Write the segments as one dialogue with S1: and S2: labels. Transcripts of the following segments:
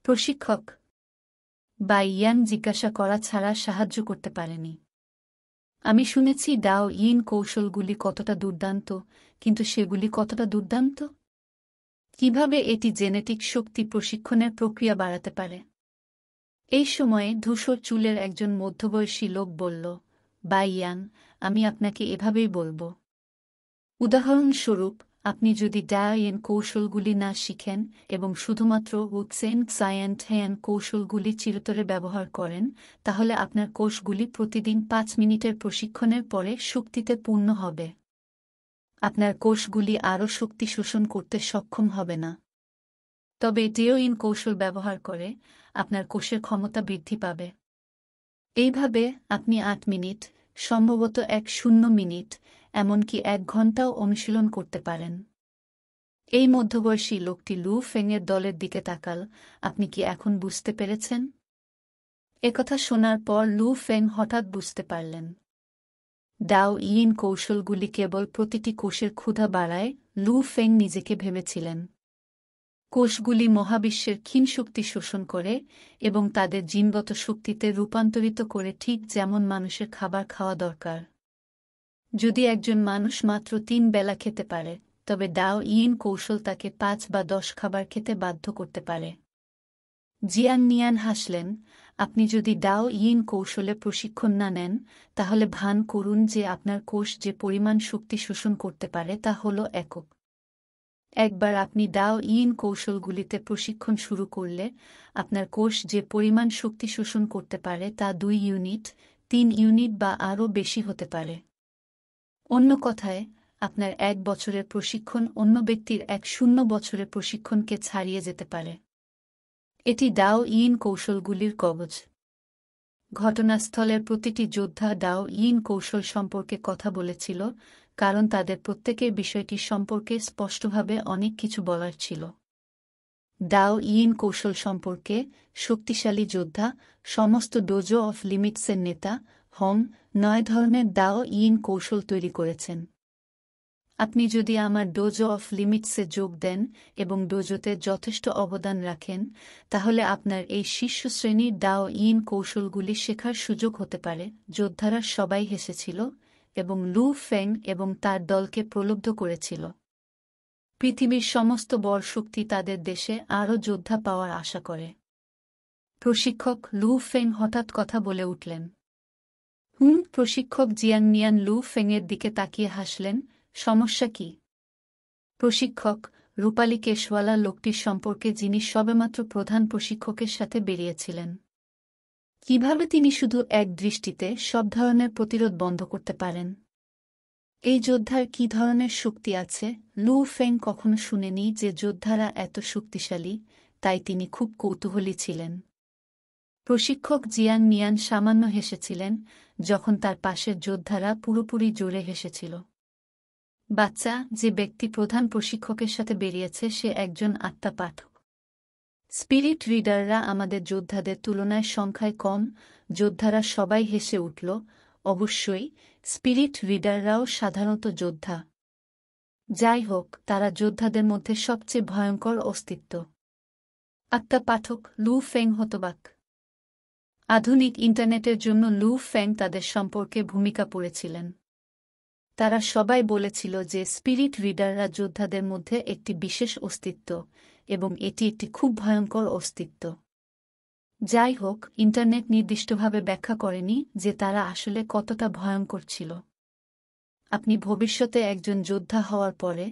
S1: প্রশিক্ষক বা ইয়াং জিজ্ঞাসা করা ছাড়া সাহায্য করতে পারেনি। আমি শুনেছি ডাও ইন কৌশলগুলি কতটা দুর্দান্ত, কিন্তু সেগুলি কতটা দুর্দান্ত? কিভাবে এটি জেনেটিক শক্তি প্রশিক্ষণের প্রক্রিয়া বাড়াতে পারে? এই সময়ে ধূসর চুলের একজন মধ্যবয়সী লোক বলল, বা ইয়ান, আমি আপনাকে এভাবেই বলব। উদাহরণস্বরূপ, আপনি যদি ডায়ান কৌশলগুলি না শিখেন এবং শুধুমাত্র উৎসেন সায়েন্ট কৌশলগুলি চিরতরে ব্যবহার করেন, তাহলে আপনার কোষগুলি প্রতিদিন 5 মিনিটের প্রশিক্ষণের পরে শক্তিতে পূর্ণ হবে। আপনার কোষগুলি আরও শক্তি শোষণ করতে সক্ষম হবে না। তবে ডেওইন কৌশল ব্যবহার করে আপনার কোষের ক্ষমতা বৃদ্ধি পাবে। এইভাবে আপনি 8 মিনিট, সম্ভবত 10 মিনিট, এমনকি 1 ঘণ্টাও অনুশীলন করতে পারেন। এই মধ্যবয়সী লোকটি লু ফেংয়ের দলের দিকে তাকাল। আপনি কি এখন বুঝতে পেরেছেন? একথা শোনার পর লু ফেং হঠাৎ বুঝতে পারলেন। ডাও ইন কৌশলগুলি কেবল প্রতিটি কোষের ক্ষুধা বাড়ায়, লু ফেং নিজেকে ভেবেছিলেন। কোষগুলি মহাবিশ্বের ক্ষীণ শক্তি শোষণ করে এবং তাদের জিনগত শক্তিতে রূপান্তরিত করে, ঠিক যেমন মানুষের খাবার খাওয়া দরকার। যদি একজন মানুষ মাত্র 3 বেলা খেতে পারে, তবে ডাও ইন কৌশল তাকে 5 বা 10 খাবার খেতে বাধ্য করতে পারে। জিয়াং নিয়ান হাসলেন। আপনি যদি ডাও ইন কৌশলে প্রশিক্ষণ না নেন, তাহলে ভান করুন যে আপনার কোষ যে পরিমাণ শক্তি শোষণ করতে পারে তা হল একক। একবার আপনি ডাও ইন কৌশলগুলিতে প্রশিক্ষণ শুরু করলে, আপনার কোষ যে পরিমাণ শক্তি শোষণ করতে পারে তা 2 ইউনিট, 3 ইউনিট বা আরও বেশি হতে পারে। অন্য কথায়, আপনার 1 বছরের প্রশিক্ষণ অন্য ব্যক্তির 10 বছরের প্রশিক্ষণকে ছাড়িয়ে যেতে পারে। এটি ডাও ইন কৌশলগুলির কবচ। ঘটনাস্থলের প্রতিটি যোদ্ধা ডাও ইন কৌশল সম্পর্কে কথা বলেছিল, কারণ তাদের প্রত্যেকের বিষয়টি সম্পর্কে স্পষ্টভাবে অনেক কিছু বলার ছিল। ডাও ইন কৌশল সম্পর্কে শক্তিশালী যোদ্ধা, সমস্ত ডোজো অফ লিমিটসের নেতা, হোম 9 ধরনের ডাও ইন কৌশল তৈরি করেছেন। আপনি যদি আমার ডোজো অফ লিমিটসে যোগ দেন এবং ডোজোতে যথেষ্ট অবদান রাখেন, তাহলে আপনার এই শীর্ষ শ্রেণীর ডাও ইন কৌশলগুলি শেখার সুযোগ হতে পারে। যোদ্ধারা সবাই হেসেছিল এবং লু ফেং এবং তার দলকে প্রলুব্ধ করেছিল। পৃথিবীর সমস্ত বড় শক্তি তাদের দেশে আরও যোদ্ধা পাওয়ার আশা করে। প্রশিক্ষক লু ফেং হঠাৎ কথা বলে উঠলেন। প্রশিক্ষক জিয়াং নিয়ান লু ফেংয়ের দিকে তাকিয়ে হাসলেন। সমস্যা কি? প্রশিক্ষক রূপালী কেশওয়ালা লোকটির সম্পর্কে, যিনি সবেমাত্র প্রধান প্রশিক্ষকের সাথে বেরিয়েছিলেন। কিভাবে তিনি শুধু এক দৃষ্টিতে সব ধরনের প্রতিরোধ বন্ধ করতে পারেন? এই যোদ্ধার কি ধরনের শক্তি আছে? লু ফেং কখনো শুনেনি যে যোদ্ধারা এত শক্তিশালী, তাই তিনি খুব কৌতূহলী ছিলেন। প্রশিক্ষক জিয়াং নিয়ান সামান্য হেসেছিলেন, যখন তার পাশের যোদ্ধারা পুরোপুরি জোরে হেসেছিল। বাচ্চা, যে ব্যক্তি প্রধান প্রশিক্ষকের সাথে বেরিয়েছে সে একজন আত্মা পাঠক। স্পিরিট রিডাররা আমাদের যোদ্ধাদের তুলনায় সংখ্যায় কম। যোদ্ধারা সবাই হেসে উঠল। অবশ্যই, স্পিরিট রিডাররাও সাধারণত যোদ্ধা। যাই হোক, তারা যোদ্ধাদের মধ্যে সবচেয়ে ভয়ঙ্কর অস্তিত্ব। আত্মা পাঠক, লু ফেং হতবাক। আধুনিক ইন্টারনেটের জন্য লু ফেং তাদের সম্পর্কে ভূমিকা পড়েছিলেন। তারা সবাই বলেছিল যে স্পিরিট রিডাররা যোদ্ধাদের মধ্যে একটি বিশেষ অস্তিত্ব, এবং এটি একটি খুব ভয়ঙ্কর অস্তিত্ব। যাই হোক, ইন্টারনেট নির্দিষ্টভাবে ব্যাখ্যা করেনি যে তারা আসলে কতটা ভয়ঙ্কর ছিল। আপনি ভবিষ্যতে একজন যোদ্ধা হওয়ার পরে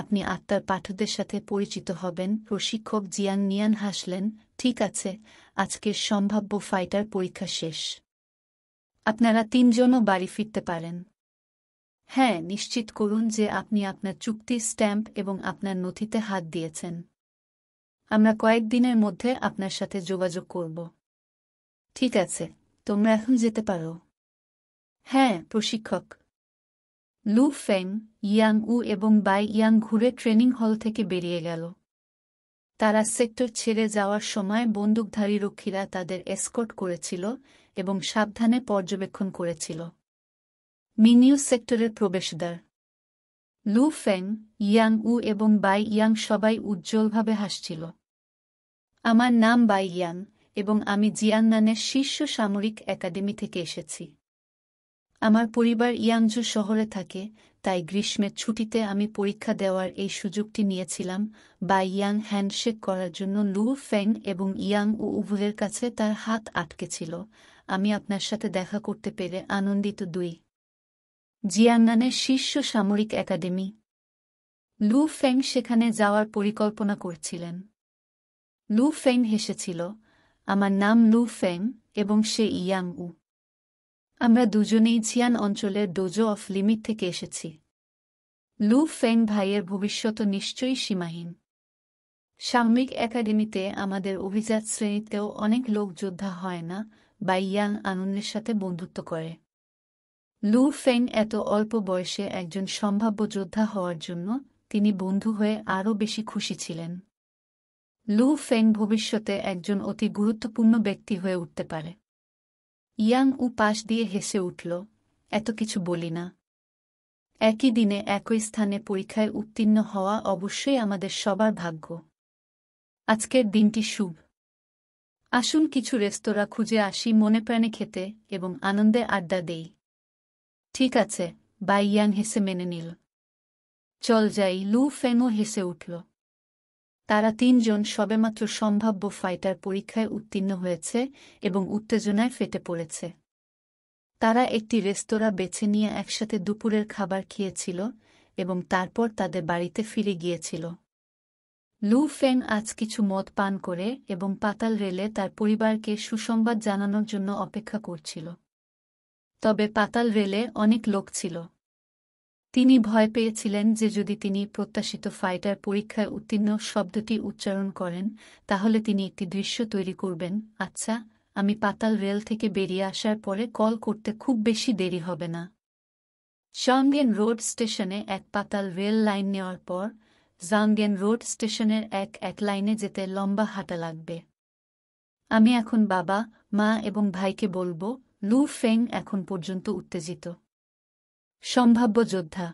S1: আপনি আত্মার পাঠকদের সাথে পরিচিত হবেন। প্রশিক্ষক জিয়াং নিয়ান হাসলেন। ঠিক আছে, আজকের সম্ভাব্য ফাইটার পরীক্ষা শেষ। আপনারা 3 জনও বাড়ি ফিরতে পারেন। হ্যাঁ, নিশ্চিত করুন যে আপনি আপনার চুক্তির স্ট্যাম্প এবং আপনার নথিতে হাত দিয়েছেন। আমরা কয়েকদিনের মধ্যে আপনার সাথে যোগাযোগ করব। ঠিক আছে, তোমরা এখন যেতে পারো। হ্যাঁ, প্রশিক্ষক। লু ফেং, ইয়াং উ এবং বাই ইয়াং ঘুরে ট্রেনিং হল থেকে বেরিয়ে গেল। তারা সেক্টর ছেড়ে যাওয়ার সময় বন্দুকধারী রক্ষীরা তাদের এসকর্ট করেছিল এবং সাবধানে পর্যবেক্ষণ করেছিল। মিনিউ সেক্টরের প্রবেশদ্বার। লু ফেং, ইয়াং উ এবং বাই ইয়াং সবাই উজ্জ্বলভাবে হাসছিল। আমার নাম বাই ইয়াং এবং আমি জিয়াংনানের শীর্ষ সামরিক একাডেমি থেকে এসেছি। আমার পরিবার ইয়াংজু শহরে থাকে, তাই গ্রীষ্মের ছুটিতে আমি পরীক্ষা দেওয়ার এই সুযোগটি নিয়েছিলাম। বাই ইয়াং হ্যান্ডশেক করার জন্য লু ফেং এবং ইয়াং উভয়ের কাছে তার হাত আটকে ছিল। আমি আপনার সাথে দেখা করতে পেরে আনন্দিত। 2 জিয়াংনানের শীর্ষ সামরিক একাডেমি। লু ফেং সেখানে যাওয়ার পরিকল্পনা করছিলেন। লু ফেং হেসেছিল। আমার নাম লু ফেং এবং সে ইয়াং উ। আমরা দুজনেই জিয়ান অঞ্চলের ডোজো অফ লিমিট থেকে এসেছি। লু ফেং ভাইয়ের ভবিষ্যৎ নিশ্চয়ই সীমাহীন। সামরিক একাডেমিতে আমাদের অভিজাত শ্রেণীতেও অনেক লোক যোদ্ধা হয় না। বা ইয়াং আনন্দের সাথে বন্ধুত্ব করে। লু ফেং এত অল্প বয়সে একজন সম্ভাব্য যোদ্ধা হওয়ার জন্য তিনি বন্ধু হয়ে আরও বেশি খুশি ছিলেন। লু ফেং ভবিষ্যতে একজন অতি গুরুত্বপূর্ণ ব্যক্তি হয়ে উঠতে পারে। ইয়াং উ পাশ দিয়ে হেসে উঠল। এত কিছু বলি না। একই দিনে একই স্থানে পরীক্ষায় উত্তীর্ণ হওয়া অবশ্যই আমাদের সবার ভাগ্য। আজকের দিনটি শুভ। আসুন কিছু রেস্তোরাঁ খুঁজে আসি মনে প্রাণে খেতে এবং আনন্দে আড্ডা দেই। ঠিক আছে, বাই ইয়াং হেসে মেনে নিল। চল যাই। লু ফেংও হেসে উঠল। তারা 3 জন সবেমাত্র সম্ভাব্য ফাইটার পরীক্ষায় উত্তীর্ণ হয়েছে এবং উত্তেজনায় ফেটে পড়েছে। তারা একটি রেস্তোরাঁ বেছে নিয়ে একসাথে দুপুরের খাবার খেয়েছিল এবং তারপর তাদের বাড়িতে ফিরে গিয়েছিল। লু ফেং আজ কিছু মদ পান করে এবং পাতাল রেলে তার পরিবারকে সুসংবাদ জানানোর জন্য অপেক্ষা করছিল। তবে পাতাল রেলে অনেক লোক ছিল। তিনি ভয় পেয়েছিলেন যে যদি তিনি প্রত্যাশিত ফাইটার পরীক্ষায় উত্তীর্ণ শব্দটি উচ্চারণ করেন তাহলে তিনি একটি দৃশ্য তৈরি করবেন। আচ্ছা, আমি পাতাল রেল থেকে বেরিয়ে আসার পরে কল করতে খুব বেশি দেরি হবে না। জাংগেন রোড স্টেশনে এক পাতাল রেল লাইন নেওয়ার পর জাংগেন রোড স্টেশনের এক লাইনে যেতে লম্বা হাঁটা লাগবে। আমি এখন বাবা, মা এবং ভাইকে বলবো। লু ফেং এখন পর্যন্ত উত্তেজিত। সম্ভাব্য যোদ্ধা।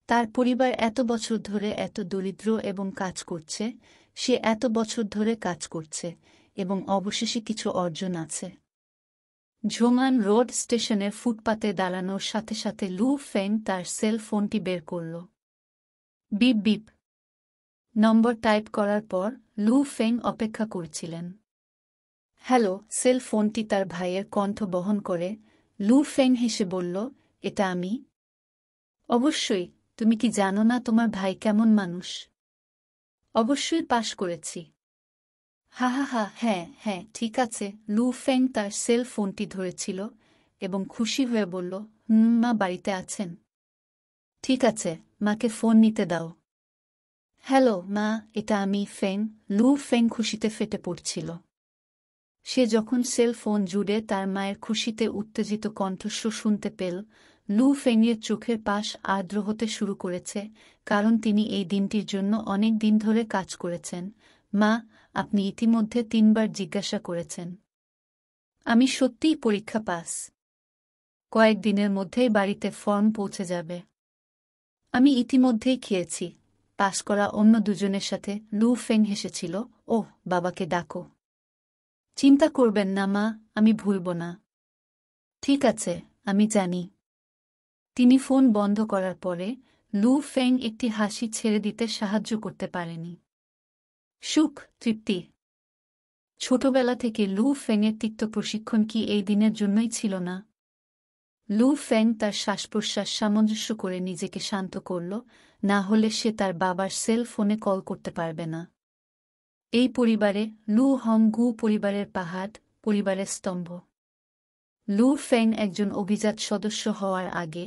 S1: তার পরিবার এত বছর ধরে এত দরিদ্র এবং কাজ করছে। সে এত বছর ধরে কাজ করছে এবং অবশেষে কিছু অর্জন আছে। ঝোংআন রোড স্টেশনের ফুটপাতে দাঁড়ানোর সাথে সাথে লু ফেং তার সেল ফোনটি বের করল। বিপ বিপ নম্বর টাইপ করার পর লু ফেং অপেক্ষা করছিলেন। হ্যালো। সেল ফোনটি তার ভাইয়ের কণ্ঠ বহন করে। লু ফেং হেসে বলল, এটা আমি। অবশ্যই। তুমি কি জানো না তোমার ভাই কেমন মানুষ? অবশ্যই পাশ করেছি। হা হা হা, হ্যাঁ হ্যাঁ, ঠিক আছে। লু ফেং তার সেল ফোনটি ধরেছিল এবং খুশি হয়ে বলল, মা বাড়িতে আছেন? ঠিক আছে, মাকে ফোন নিতে দাও। হ্যালো মা, এটা আমি ফেং। লু ফেং খুশিতে ফেটে পড়ছিল। সে যখন সেল ফোন জুড়ে তার মায়ের খুশিতে উত্তেজিত কণ্ঠস্বর শুনতে পেল, লু ফেংয়ের চোখের পাশ আর্দ্র হতে শুরু করেছে, কারণ তিনি এই দিনটির জন্য অনেক দিন ধরে কাজ করেছেন। মা, আপনি ইতিমধ্যে 3 বার জিজ্ঞাসা করেছেন। আমি সত্যিই পরীক্ষা পাস। কয়েকদিনের মধ্যেই বাড়িতে ফর্ম পৌঁছে যাবে। আমি ইতিমধ্যেই খেয়েছি। পাস করা অন্য দুজনের সাথে। লু ফেং হেসেছিল। ওহ, বাবাকে ডাকো। চিন্তা করবেন না মা, আমি ভুলব না। ঠিক আছে, আমি জানি। তিনি ফোন বন্ধ করার পরে লু ফেং একটি হাসি ছেড়ে দিতে সাহায্য করতে পারেনি। সুখ, তৃপ্তি। ছোটবেলা থেকে লু ফেংয়ের তিক্ত প্রশিক্ষণ কি এই দিনের জন্যই ছিল না? লু ফেং তার শ্বাসপ্রশ্বাস সামঞ্জস্য করে নিজেকে শান্ত করল, না হলে সে তার বাবার সেল ফোনে কল করতে পারবে না। এই পরিবারে লু হং গু পরিবারের পাহাড়, পরিবারের স্তম্ভ। লু ফেং একজন অভিজাত সদস্য হওয়ার আগে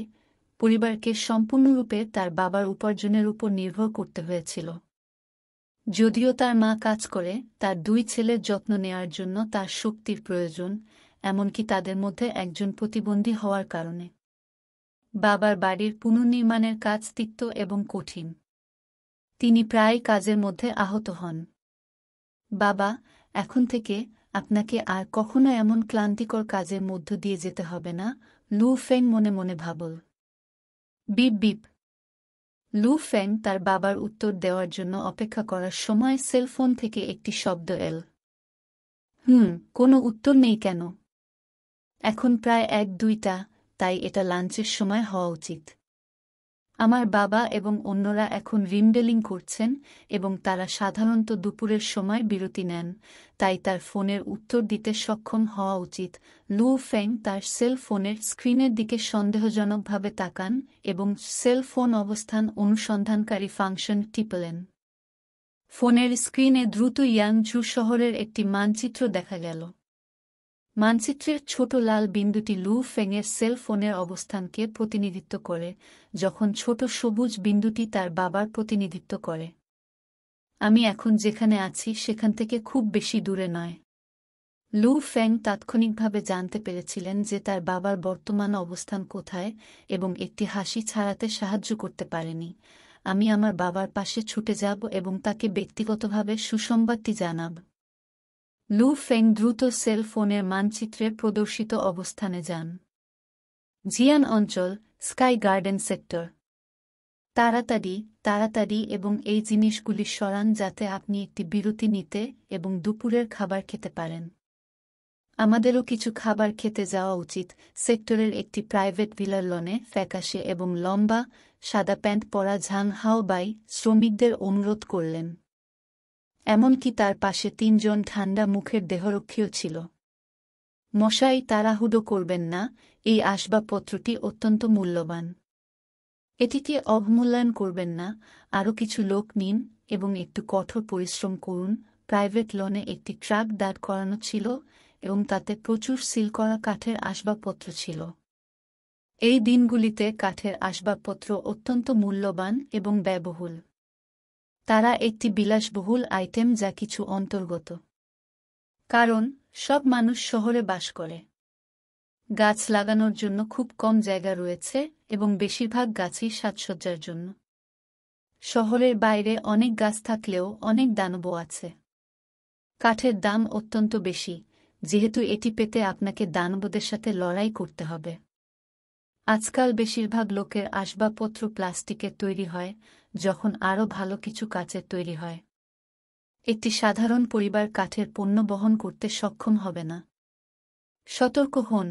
S1: পরিবারকে সম্পূর্ণরূপে তার বাবার উপার্জনের উপর নির্ভর করতে হয়েছিল। যদিও তার মা কাজ করে, তার 2 ছেলের যত্ন নেওয়ার জন্য তার শক্তির প্রয়োজন, এমনকি তাদের মধ্যে একজন প্রতিবন্ধী হওয়ার কারণে। বাবার বাড়ির পুনর্নির্মাণের কাজ তিক্ত এবং কঠিন। তিনি প্রায় কাজের মধ্যে আহত হন। বাবা, এখন থেকে আপনাকে আর কখনো এমন ক্লান্তিকর কাজের মধ্য দিয়ে যেতে হবে না, লু ফেং মনে মনে ভাবল। বিপ বিপ লু ফেং তার বাবার উত্তর দেওয়ার জন্য অপেক্ষা করার সময় সেলফোন থেকে একটি শব্দ এল। কোনো উত্তর নেই কেন? এখন প্রায় 1-2টা, তাই এটা লাঞ্চের সময় হওয়া উচিত। আমার বাবা এবং অন্যরা এখন রিমডেলিং করছেন এবং তারা সাধারণত দুপুরের সময় বিরতি নেন, তাই তার ফোনের উত্তর দিতে সক্ষম হওয়া উচিত। লু ফেং তার সেল ফোনের স্ক্রিনের দিকে সন্দেহজনকভাবে তাকান এবং সেল ফোন অবস্থান অনুসন্ধানকারী ফাংশন টিপলেন। ফোনের স্ক্রিনে দ্রুত ইয়াংঝু শহরের একটি মানচিত্র দেখা গেল। মানচিত্রের ছোট লাল বিন্দুটি লু ফেংয়ের সেল ফোনের অবস্থানকে প্রতিনিধিত্ব করে, যখন ছোট সবুজ বিন্দুটি তার বাবার প্রতিনিধিত্ব করে। আমি এখন যেখানে আছি সেখান থেকে খুব বেশি দূরে নয়। লু ফেং তাৎক্ষণিকভাবে জানতে পেরেছিলেন যে তার বাবার বর্তমান অবস্থান কোথায় এবং একটি হাসি ছাড়াতে সাহায্য করতে পারেনি। আমি আমার বাবার পাশে ছুটে যাব এবং তাকে ব্যক্তিগতভাবে সুসংবাদটি জানাব। লু ফেং দ্রুত সেল ফোনের মানচিত্রে প্রদর্শিত অবস্থানে যান। জিয়ান অঞ্চল, স্কাই গার্ডেন সেক্টর। তাড়াতাড়ি এবং এই জিনিসগুলি সরান যাতে আপনি একটি বিরতি নিতে এবং দুপুরের খাবার খেতে পারেন। আমাদেরও কিছু খাবার খেতে যাওয়া উচিত। সেক্টরের একটি প্রাইভেট ভিলার লনে ফ্যাকাশে এবং লম্বা সাদা প্যান্ট পরা ঝাং হাও বাই শ্রমিকদের অনুরোধ করলেন। এমনকি তার পাশে 3 জন ঠান্ডা মুখের দেহরক্ষীও ছিল। মশাই, তাড়াহুড়ো করবেন না, এই আসবাবপত্রটি অত্যন্ত মূল্যবান। এটিকে অবমূল্যায়ন করবেন না। আরও কিছু লোক নিন এবং একটু কঠোর পরিশ্রম করুন। প্রাইভেট লনে একটি ট্রাক দাঁড় করানো ছিল এবং তাতে প্রচুর সিল করা কাঠের আসবাবপত্র ছিল। এই দিনগুলিতে কাঠের আসবাবপত্র অত্যন্ত মূল্যবান এবং ব্যয়বহুল। তারা একটি বিলাসবহুল আইটেম যা কিছু অন্তর্গত। কারণ সব মানুষ শহরে বাস করে। গাছ লাগানোর জন্য খুব কম জায়গা রয়েছে এবং বেশিরভাগ গাছই সাজসজ্জার জন্য। শহরের বাইরে অনেক গাছ থাকলেও অনেক দানবও আছে। কাঠের দাম অত্যন্ত বেশি, যেহেতু এটি পেতে আপনাকে দানবদের সাথে লড়াই করতে হবে। আজকাল বেশিরভাগ লোকের আসবাবপত্র প্লাস্টিকের তৈরি হয়, যখন আরও ভালো কিছু কাচের তৈরি হয়। একটি সাধারণ পরিবার কাঠের পণ্য বহন করতে সক্ষম হবে না। সতর্ক হন।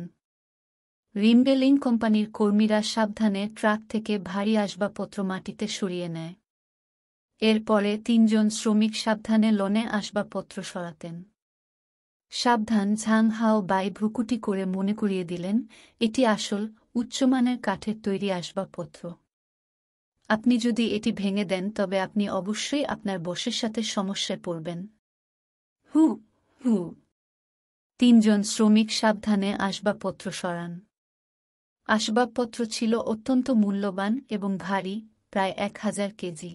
S1: রিমডেলিং কোম্পানির কর্মীরা সাবধানে ট্রাক থেকে ভারী আসবাবপত্র মাটিতে সরিয়ে নেয়। এরপরে 3 জন শ্রমিক সাবধানে লনে আসবাবপত্র সরাতেন। সাবধান, ঝাং হাও বাই ভ্রুকুটি করে মনে করিয়ে দিলেন, এটি আসল উচ্চমানের কাঠের তৈরি আসবাবপত্র। আপনি যদি এটি ভেঙে দেন তবে আপনি অবশ্যই আপনার বসের সাথে সমস্যায় পড়বেন। 3 জন শ্রমিক সাবধানে আসবাবপত্র সরান। আসবাবপত্র ছিল অত্যন্ত মূল্যবান এবং ভারী, প্রায় 1000 কেজি।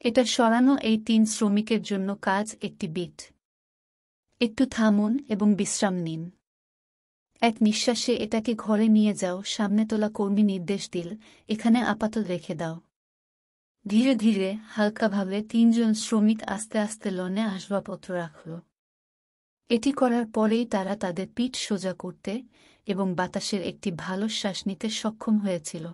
S1: এটা সরানো এই 3 শ্রমিকের জন্য কাজ একটি বিট। একটু থামুন এবং বিশ্রাম নিন। এক নিঃশ্বাসে এটাকে ঘরে নিয়ে যাও, সামনে তোলা কর্মী নির্দেশ দিল, এখানে আপাতত রেখে দাও। ধীরে ধীরে হালকাভাবে 3 জন শ্রমিক আস্তে আস্তে লনে আসবাবপত্র রাখল। এটি করার পরেই তারা তাদের পিঠ সোজা করতে এবং বাতাসের একটি ভালো শ্বাস নিতে সক্ষম হয়েছিল।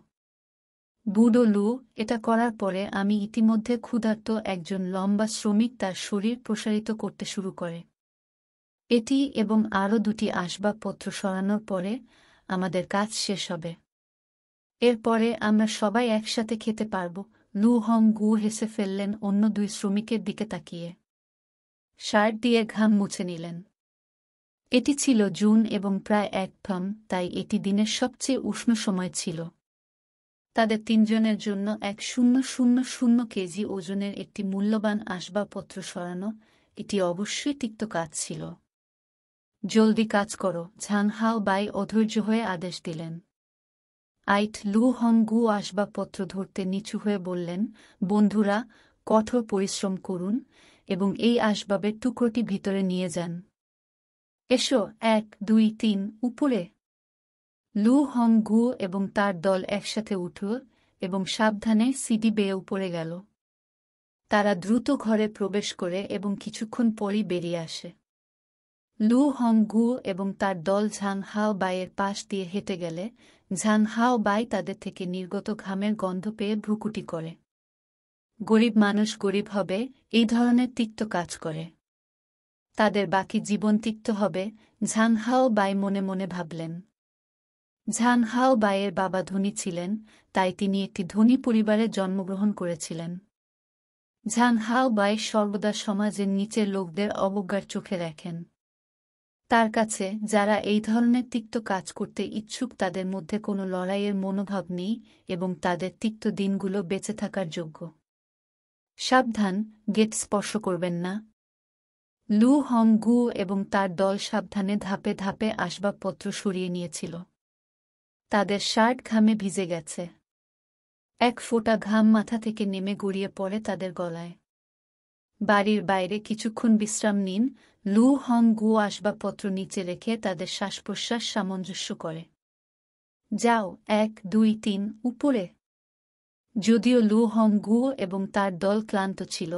S1: বুডো লু, এটা করার পরে আমি ইতিমধ্যে ক্ষুধার্ত একজন লম্বা শ্রমিক তার শরীর প্রসারিত করতে শুরু করে। এটি এবং আরও 2টি আসবাবপত্র সরানোর পরে আমাদের কাজ শেষ হবে। এরপরে আমরা সবাই একসাথে খেতে পারব। লু হং গু হেসে ফেললেন অন্য 2 শ্রমিকের দিকে তাকিয়ে। শার্ট দিয়ে ঘাম মুছে নিলেন। এটি ছিল জুন এবং প্রায় 1 তাই এটি দিনের সবচেয়ে উষ্ণ সময় ছিল। তাদের 3 জনের জন্য 1000 কেজি ওজনের একটি মূল্যবান আসবাবপত্র সরানো, এটি অবশ্যই তিক্ত কাজ ছিল। জলদি কাজ করো, ঝাং হাও বাই অধৈর্য হয়ে আদেশ দিলেন। লু হং গু আসবাবপত্র ধরতে নিচু হয়ে বললেন, বন্ধুরা, কঠোর পরিশ্রম করুন এবং এই আসবাবের টুকরোটি ভিতরে নিয়ে যান। এসো, 1 2 3 উপরে। লু হং গু এবং তার দল একসাথে উঠল এবং সাবধানে সিঁড়ি বেয়ে উপরে গেল। তারা দ্রুত ঘরে প্রবেশ করে এবং কিছুক্ষণ পরই বেরিয়ে আসে। লু হংগু এবং তার দল ঝাং হাও বাইয়ের পাশ দিয়ে হেঁটে গেলে ঝাং হাও বাই তাদের থেকে নির্গত ঘামের গন্ধ পেয়ে ভ্রুকুটি করে। গরিব মানুষ গরিব হবে, এই ধরনের তিক্ত কাজ করে। তাদের বাকি জীবন তিক্ত হবে, ঝাং হাও বাই মনে মনে ভাবলেন। ঝাং হাও বাইয়ের বাবা ধনী ছিলেন, তাই তিনি একটি ধনী পরিবারে জন্মগ্রহণ করেছিলেন। ঝাং হাও বাই সর্বদা সমাজের নিচের লোকদের অবজ্ঞার চোখে রাখেন। তার কাছে যারা এই ধরনের তিক্ত কাজ করতে ইচ্ছুক তাদের মধ্যে কোনো লড়াইয়ের মনোভাব নেই এবং তাদের তিক্ত দিনগুলো বেঁচে থাকার যোগ্য। সাবধান, গেট স্পর্শ করবেন না। লু হংগু এবং তার দল সাবধানে ধাপে ধাপে আসবাবপত্র সরিয়ে নিয়েছিল। তাদের শার্ট ঘামে ভিজে গেছে। এক ফোঁটা ঘাম মাথা থেকে নেমে গড়িয়ে পড়ে তাদের গলায়। বাড়ির বাইরে কিছুক্ষণ বিশ্রাম নিন। লু হংগু আসবাবপত্র নিচে রেখে তাদের শ্বাস-প্রশ্বাস সামঞ্জস্য করে। যাও, 1, 2, 3, উপরে। যদিও লু হংগু এবং তার দল ক্লান্ত ছিল,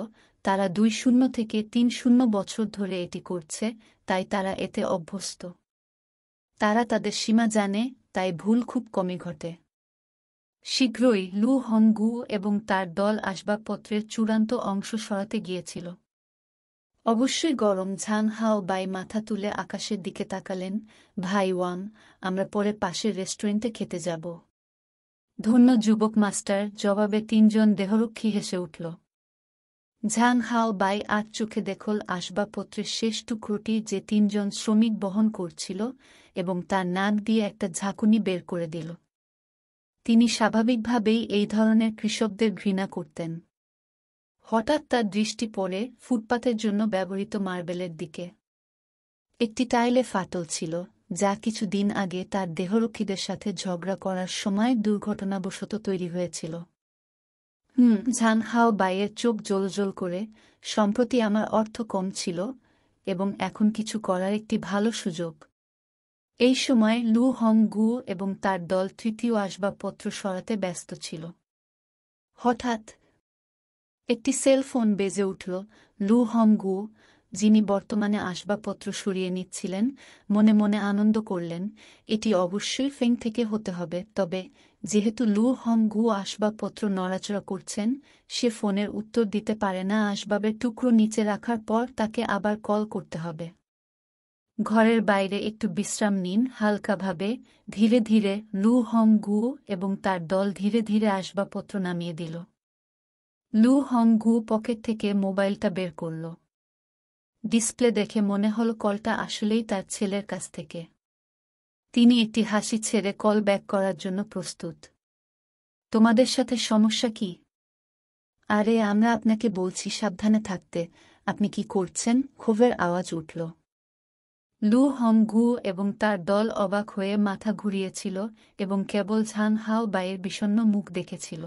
S1: তারা 2-0 থেকে 3-0 বছর ধরে এটি করছে, তাই তারা এতে অভ্যস্ত। তারা তাদের সীমা জানে, তাই ভুল খুব কমই ঘটে। শীঘ্রই লু হংগু এবং তার দল আসবাবপত্রের চূড়ান্ত অংশ সরাতে গিয়েছিল। অবশ্যই গরম। ঝাং হাও বাই মাথা তুলে আকাশের দিকে তাকালেন। ভাই ওয়াং, আমরা পরে পাশের রেস্টুরেন্টে খেতে যাব। ধন্য যুবক মাস্টার, জবাবে 3 জন দেহরক্ষী হেসে উঠল। ঝাং হাও বাই আজ চোখে দেখল আসবাবপত্রের শেষ টুকরোটি যে 3 জন শ্রমিক বহন করছিল এবং তার নাক দিয়ে একটা ঝাঁকুনি বের করে দিল। তিনি স্বাভাবিকভাবেই এই ধরনের কৃষকদের ঘৃণা করতেন। হঠাৎ তার দৃষ্টি পড়ে ফুটপাতের জন্য ব্যবহৃত মার্বেলের দিকে। একটি টাইলে ফাটল ছিল, যা কিছু দিন আগে তার দেহরক্ষীদের সাথে ঝগড়া করার সময় দুর্ঘটনাবশত তৈরি হয়েছিল। ঝাং হাও বাইয়ের চোখ জ্বলজ্বল করে। সম্প্রতি আমার অর্থ কম ছিল এবং এখন কিছু করার একটি ভালো সুযোগ। এই সময় লু হংগু এবং তার দল তৃতীয় আসবাবপত্র সরাতে ব্যস্ত ছিল। হঠাৎ একটি সেলফোন বেজে উঠল। লু হংগু, যিনি বর্তমানে আসবাবপত্র সরিয়ে নিচ্ছিলেন, মনে মনে আনন্দ করলেন, এটি অবশ্যই ফেং থেকে হতে হবে। তবে যেহেতু লু হংগু আসবাবপত্র নড়াচড়া করছেন, সে ফোনের উত্তর দিতে পারে না। আসবাবের টুকরো নিচে রাখার পর তাকে আবার কল করতে হবে। ঘরের বাইরে একটু বিশ্রাম নিন। হালকাভাবে, ধীরে ধীরে লু হংগু এবং তার দল ধীরে ধীরে আসবাবপত্র নামিয়ে দিল। লু হংগু পকেট থেকে মোবাইলটা বের করল। ডিসপ্লে দেখে মনে হল কলটা আসলেই তার ছেলের কাছ থেকে। তিনি একটি হাসি ছেড়ে কল ব্যাক করার জন্য প্রস্তুত। তোমাদের সাথে সমস্যা কি? আরে, আমরা আপনাকে বলছি সাবধানে থাকতে। আপনি কি করছেন? ক্ষোভের আওয়াজ উঠল। লু হংগু এবং তার দল অবাক হয়ে মাথা ঘুরিয়েছিল এবং কেবল ঝাং হাও বাইয়ের বিষণ্ণ মুখ দেখেছিল।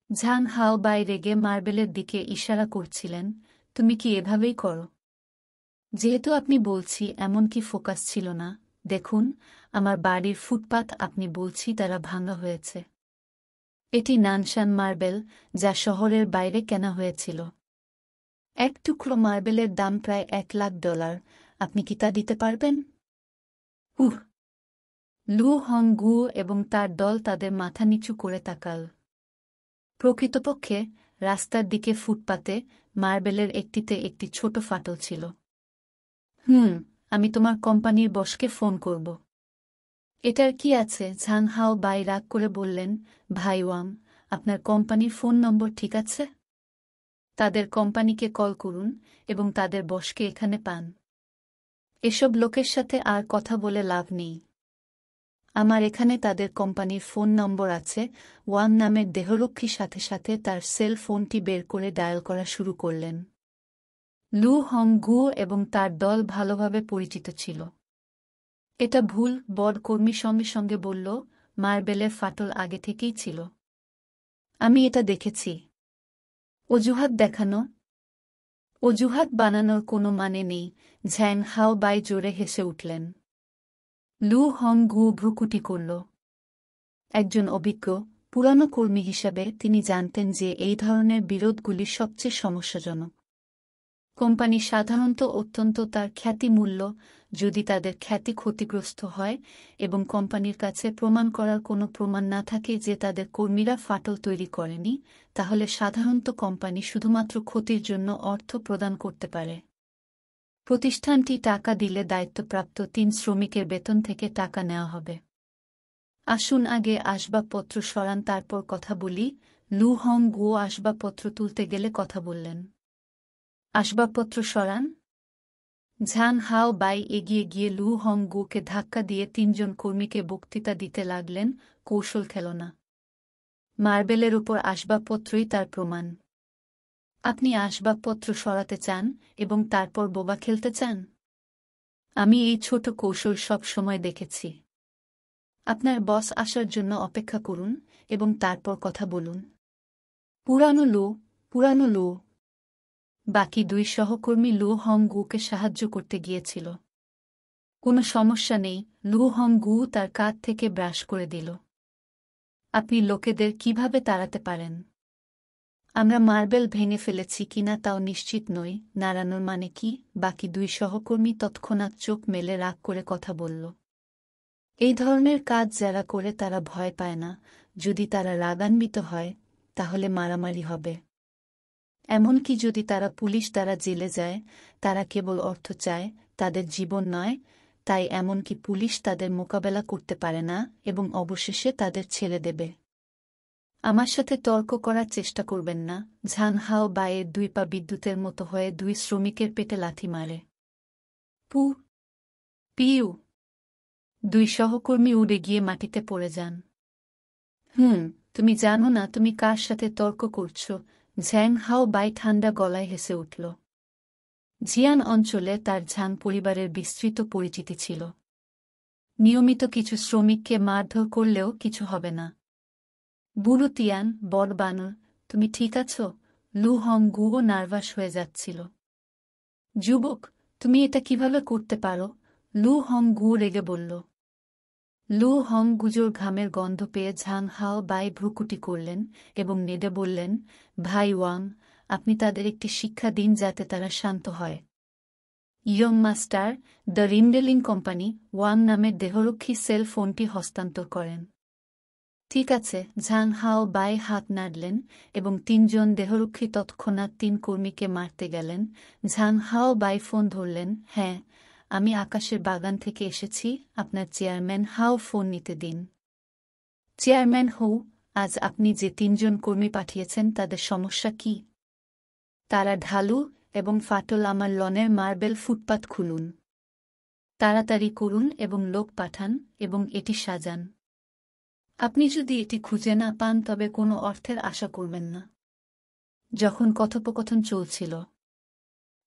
S1: ঝাং হাও বাই রেগে মার্বেলের দিকে ইশারা করছিলেন, তুমি কি এভাবেই করো? যেহেতু আপনি বলছি, এমনকি ফোকাস ছিল না। দেখুন, আমার বাড়ির ফুটপাত, আপনি বলছি তারা ভাঙা হয়েছে। এটি নানশান মার্বেল, যা শহরের বাইরে কেনা হয়েছিল। এক টুকরো মার্বেলের দাম প্রায় $1,00,000। আপনি কি তা দিতে পারবেন? লু হংগু এবং তার দল তাদের মাথা নিচু করে তাকাল। প্রকৃতপক্ষে রাস্তার দিকে ফুটপাতে মার্বেলের একটিতে একটি ছোট ফাটল ছিল। আমি তোমার কোম্পানির বসকে ফোন করব। এটার কি আছে? ঝাং হাও বাই রাগ করে বললেন, ভাই ওয়াং, আপনার কোম্পানির ফোন নম্বর ঠিক আছে? তাদের কোম্পানিকে কল করুন এবং তাদের বসকে এখানে পান। এসব লোকের সাথে আর কথা বলে লাভ নেই। আমার এখানে তাদের কোম্পানির ফোন নম্বর আছে। ওয়াং নামের দেহরক্ষী সাথে সাথে তার সেল ফোনটি বের করে ডায়াল করা শুরু করলেন। লু হংগু এবং তার দল ভালোভাবে পরিচিত ছিল। এটা ভুল, বরকর্মী সঙ্গে সঙ্গে বলল, মার্বেলের ফাটল আগে থেকেই ছিল। আমি এটা দেখেছি। অজুহাত দেখানো? অজুহাত বানানোর কোনো মানে নেই। ঝ্যাং হাও বাই জোরে হেসে উঠলেন। লু হংগু ভ্রুকুটি করল। একজন অভিজ্ঞ, পুরানো কর্মী হিসাবে তিনি জানতেন যে এই ধরনের বিরোধগুলি সবচেয়ে সমস্যাজনক। কোম্পানি সাধারণত অত্যন্ত তার খ্যাতিমূল্য যদি তাদের খ্যাতি ক্ষতিগ্রস্ত হয় এবং কোম্পানির কাছে প্রমাণ করার কোনো প্রমাণ না থাকে যে তাদের কর্মীরা ফাটল তৈরি করেনি, তাহলে সাধারণত কোম্পানি শুধুমাত্র ক্ষতির জন্য অর্থ প্রদান করতে পারে। প্রতিষ্ঠানটি টাকা দিলে দায়িত্বপ্রাপ্ত ৩ শ্রমিকের বেতন থেকে টাকা নেওয়া হবে। আসুন আগে আসবাবপত্র সরান, তারপর কথা বলি। লু হং গুও আসবাবপত্র তুলতে গেলে কথা বললেন। আসবাবপত্র সরান। ঝাং হাও বাই এগিয়ে গিয়ে লু হং গুকে ধাক্কা দিয়ে ৩ জন কর্মীকে বক্তৃতা দিতে লাগলেন, কৌশল খেল না। মার্বেলের উপর আসবাবপত্রই তার প্রমাণ। আপনি আসবাবপত্র সরাতে চান এবং তারপর বোবা খেলতে চান? আমি এই ছোট কৌশল সব সময় দেখেছি। আপনার বস আসার জন্য অপেক্ষা করুন এবং তারপর কথা বলুন। পুরানো লো। বাকি ২ সহকর্মী লু হং গুকে সাহায্য করতে গিয়েছিল। কোনো সমস্যা নেই, লু হং গু তার কাঁধ থেকে ব্রাশ করে দিল। আপনি লোকেদের কিভাবে তাড়াতে পারেন? আমরা মার্বেল ভেঙে ফেলেছি কিনা তাও নিশ্চিত নই। নাড়ানোর মানে কি? বাকি ২ সহকর্মী তৎক্ষণাৎ চোখ মেলে রাগ করে কথা বলল। এই ধরনের কাজ যারা করে তারা ভয় পায় না। যদি তারা রাগান্বিত হয়, তাহলে মারামারি হবে। এমনকি যদি তারা পুলিশ দ্বারা জেলে যায়, তারা কেবল অর্থ চায়, তাদের জীবন নয়। তাই এমনকি পুলিশ তাদের মোকাবেলা করতে পারে না এবং অবশেষে তাদের ছেড়ে দেবে। আমার সাথে তর্ক করার চেষ্টা করবেন না। ঝাং হাও বাইয়ের ২ পা বিদ্যুতের মতো হয়ে ২ শ্রমিকের পেটে লাথি মারে। পিউ। ২ সহকর্মী উড়ে গিয়ে মাটিতে পড়ে যান। তুমি জানো না তুমি কার সাথে তর্ক করছ? ঝ্যাং হাও বাই ঠান্ডা গলায় হেসে উঠল। জিয়ান অঞ্চলে তার ঝাং পরিবারের বিস্তৃত পরিচিতি ছিল। নিয়মিত কিছু শ্রমিককে মারধর করলেও কিছু হবে না। বুড়ো তিয়ান, বড় বানর, তুমি ঠিক আছো? লু হং গুও নার্ভাস হয়ে যাচ্ছিল। যুবক, তুমি এটা কিভাবে করতে পারো? লু হং গু রেগে বলল। লু হং গুজোর ঘামের গন্ধ পেয়ে ঝাং হাও বাই ভ্রুকুটি করলেন এবং নেড়ে বললেন, ভাই ওয়াং, আপনি তাদের একটি শিক্ষা দিন যাতে তারা শান্ত হয়। Young master, the Rindeling company, Wang নামের দেহরক্ষী সেল ফোনটি হস্তান্তর করেন। ঠিক আছে। ঝাং হাও বাই হাত নাড়লেন এবং ৩ জন দেহরক্ষী তৎক্ষণাৎ ৩ কর্মীকে মারতে গেলেন। ঝাং হাও বাই ফোন ধরলেন। হ্যাঁ, আমি আকাশের বাগান থেকে এসেছি, আপনার চেয়ারম্যান হাও ফোন নিতে দিন। চেয়ারম্যান হৌ, আজ আপনি যে ৩ জন কর্মী পাঠিয়েছেন তাদের সমস্যা কি? তারা ঢালু এবং ফাটল। আমার লনের মার্বেল ফুটপাত খুলুন। তাড়াতাড়ি করুন এবং লোক পাঠান এবং এটি সাজান। আপনি যদি এটি খুঁজে না পান তবে কোনো অর্থের আশা করবেন না। যখন কথোপকথন চলছিল।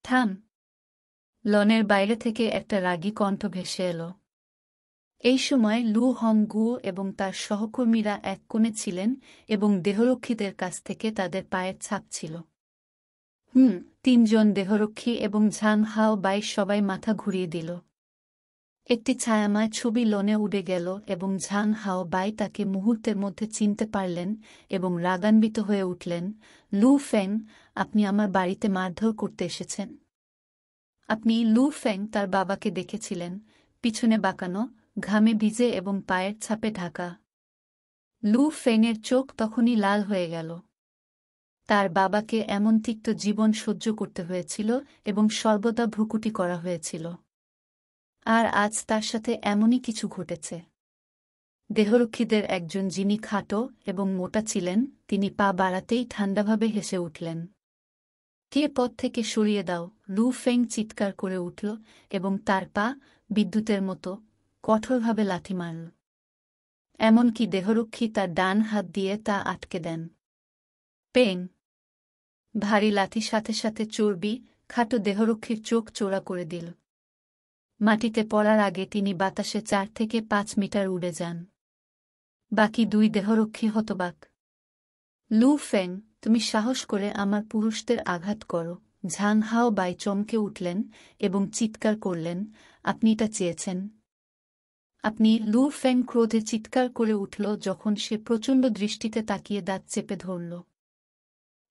S1: থাম। লনের বাইরে থেকে একটা রাগী কণ্ঠ ভেসে এলো। এই সময় লু হং গু এবং তার সহকর্মীরা এক কোণে ছিলেন এবং দেহরক্ষীদের কাছ থেকে তাদের পায়ের ছাপ ছিল। ৩ জন দেহরক্ষী এবং ঝাং হাও বাই সবাই মাথা ঘুরিয়ে দিল। একটি ছায়াময় ছবি লনে উড়ে গেল এবং ঝাং হাও বাই তাকে মুহূর্তের মধ্যে চিনতে পারলেন এবং রাগান্বিত হয়ে উঠলেন। লু ফেং, আপনি আমার বাড়িতে মারধর করতে এসেছেন। আপনি? লু ফেং তার বাবাকে দেখেছিলেন, পিছনে বাঁকানো, ঘামে ভিজে এবং পায়ের ছাপে ঢাকা। লু ফেংয়ের চোখ তখনই লাল হয়ে গেল। তার বাবাকে এমন তিক্ত জীবন সহ্য করতে হয়েছিল এবং সর্বদা ভ্রুকুটি করা হয়েছিল। আর আজ তার সাথে এমনই কিছু ঘটেছে। দেহরক্ষীদের একজন যিনি খাটো এবং মোটা ছিলেন, তিনি পা বাড়াতেই ঠান্ডাভাবে হেসে উঠলেন। কে পথ থেকে সরিয়ে দাও! লু ফেং চিৎকার করে উঠল এবং তার পা, বিদ্যুতের মতো, কঠোরভাবে লাথি মারল। এমনকি দেহরক্ষী তার ডান হাত দিয়ে তা আটকে দেন। পেং! ভারী লাথি সাথে সাথে চর্বি, খাটো দেহরক্ষীর চোখ চোরা করে দিল। মাটিতে পড়ার আগে তিনি বাতাসে ৪ থেকে ৫ মিটার উড়ে যান। বাকি ২ দেহরক্ষী হতবাক। লু ফেং, তুমি সাহস করে আমার পুরুষদের আঘাত করো! ঝাং হাও বাই চমকে উঠলেন এবং চিৎকার করলেন, আপনি এটা চেয়েছেন? আপনি? লু ফেং ক্রোধে চিৎকার করে উঠল যখন সে প্রচণ্ড দৃষ্টিতে তাকিয়ে দাঁত চেপে ধরল।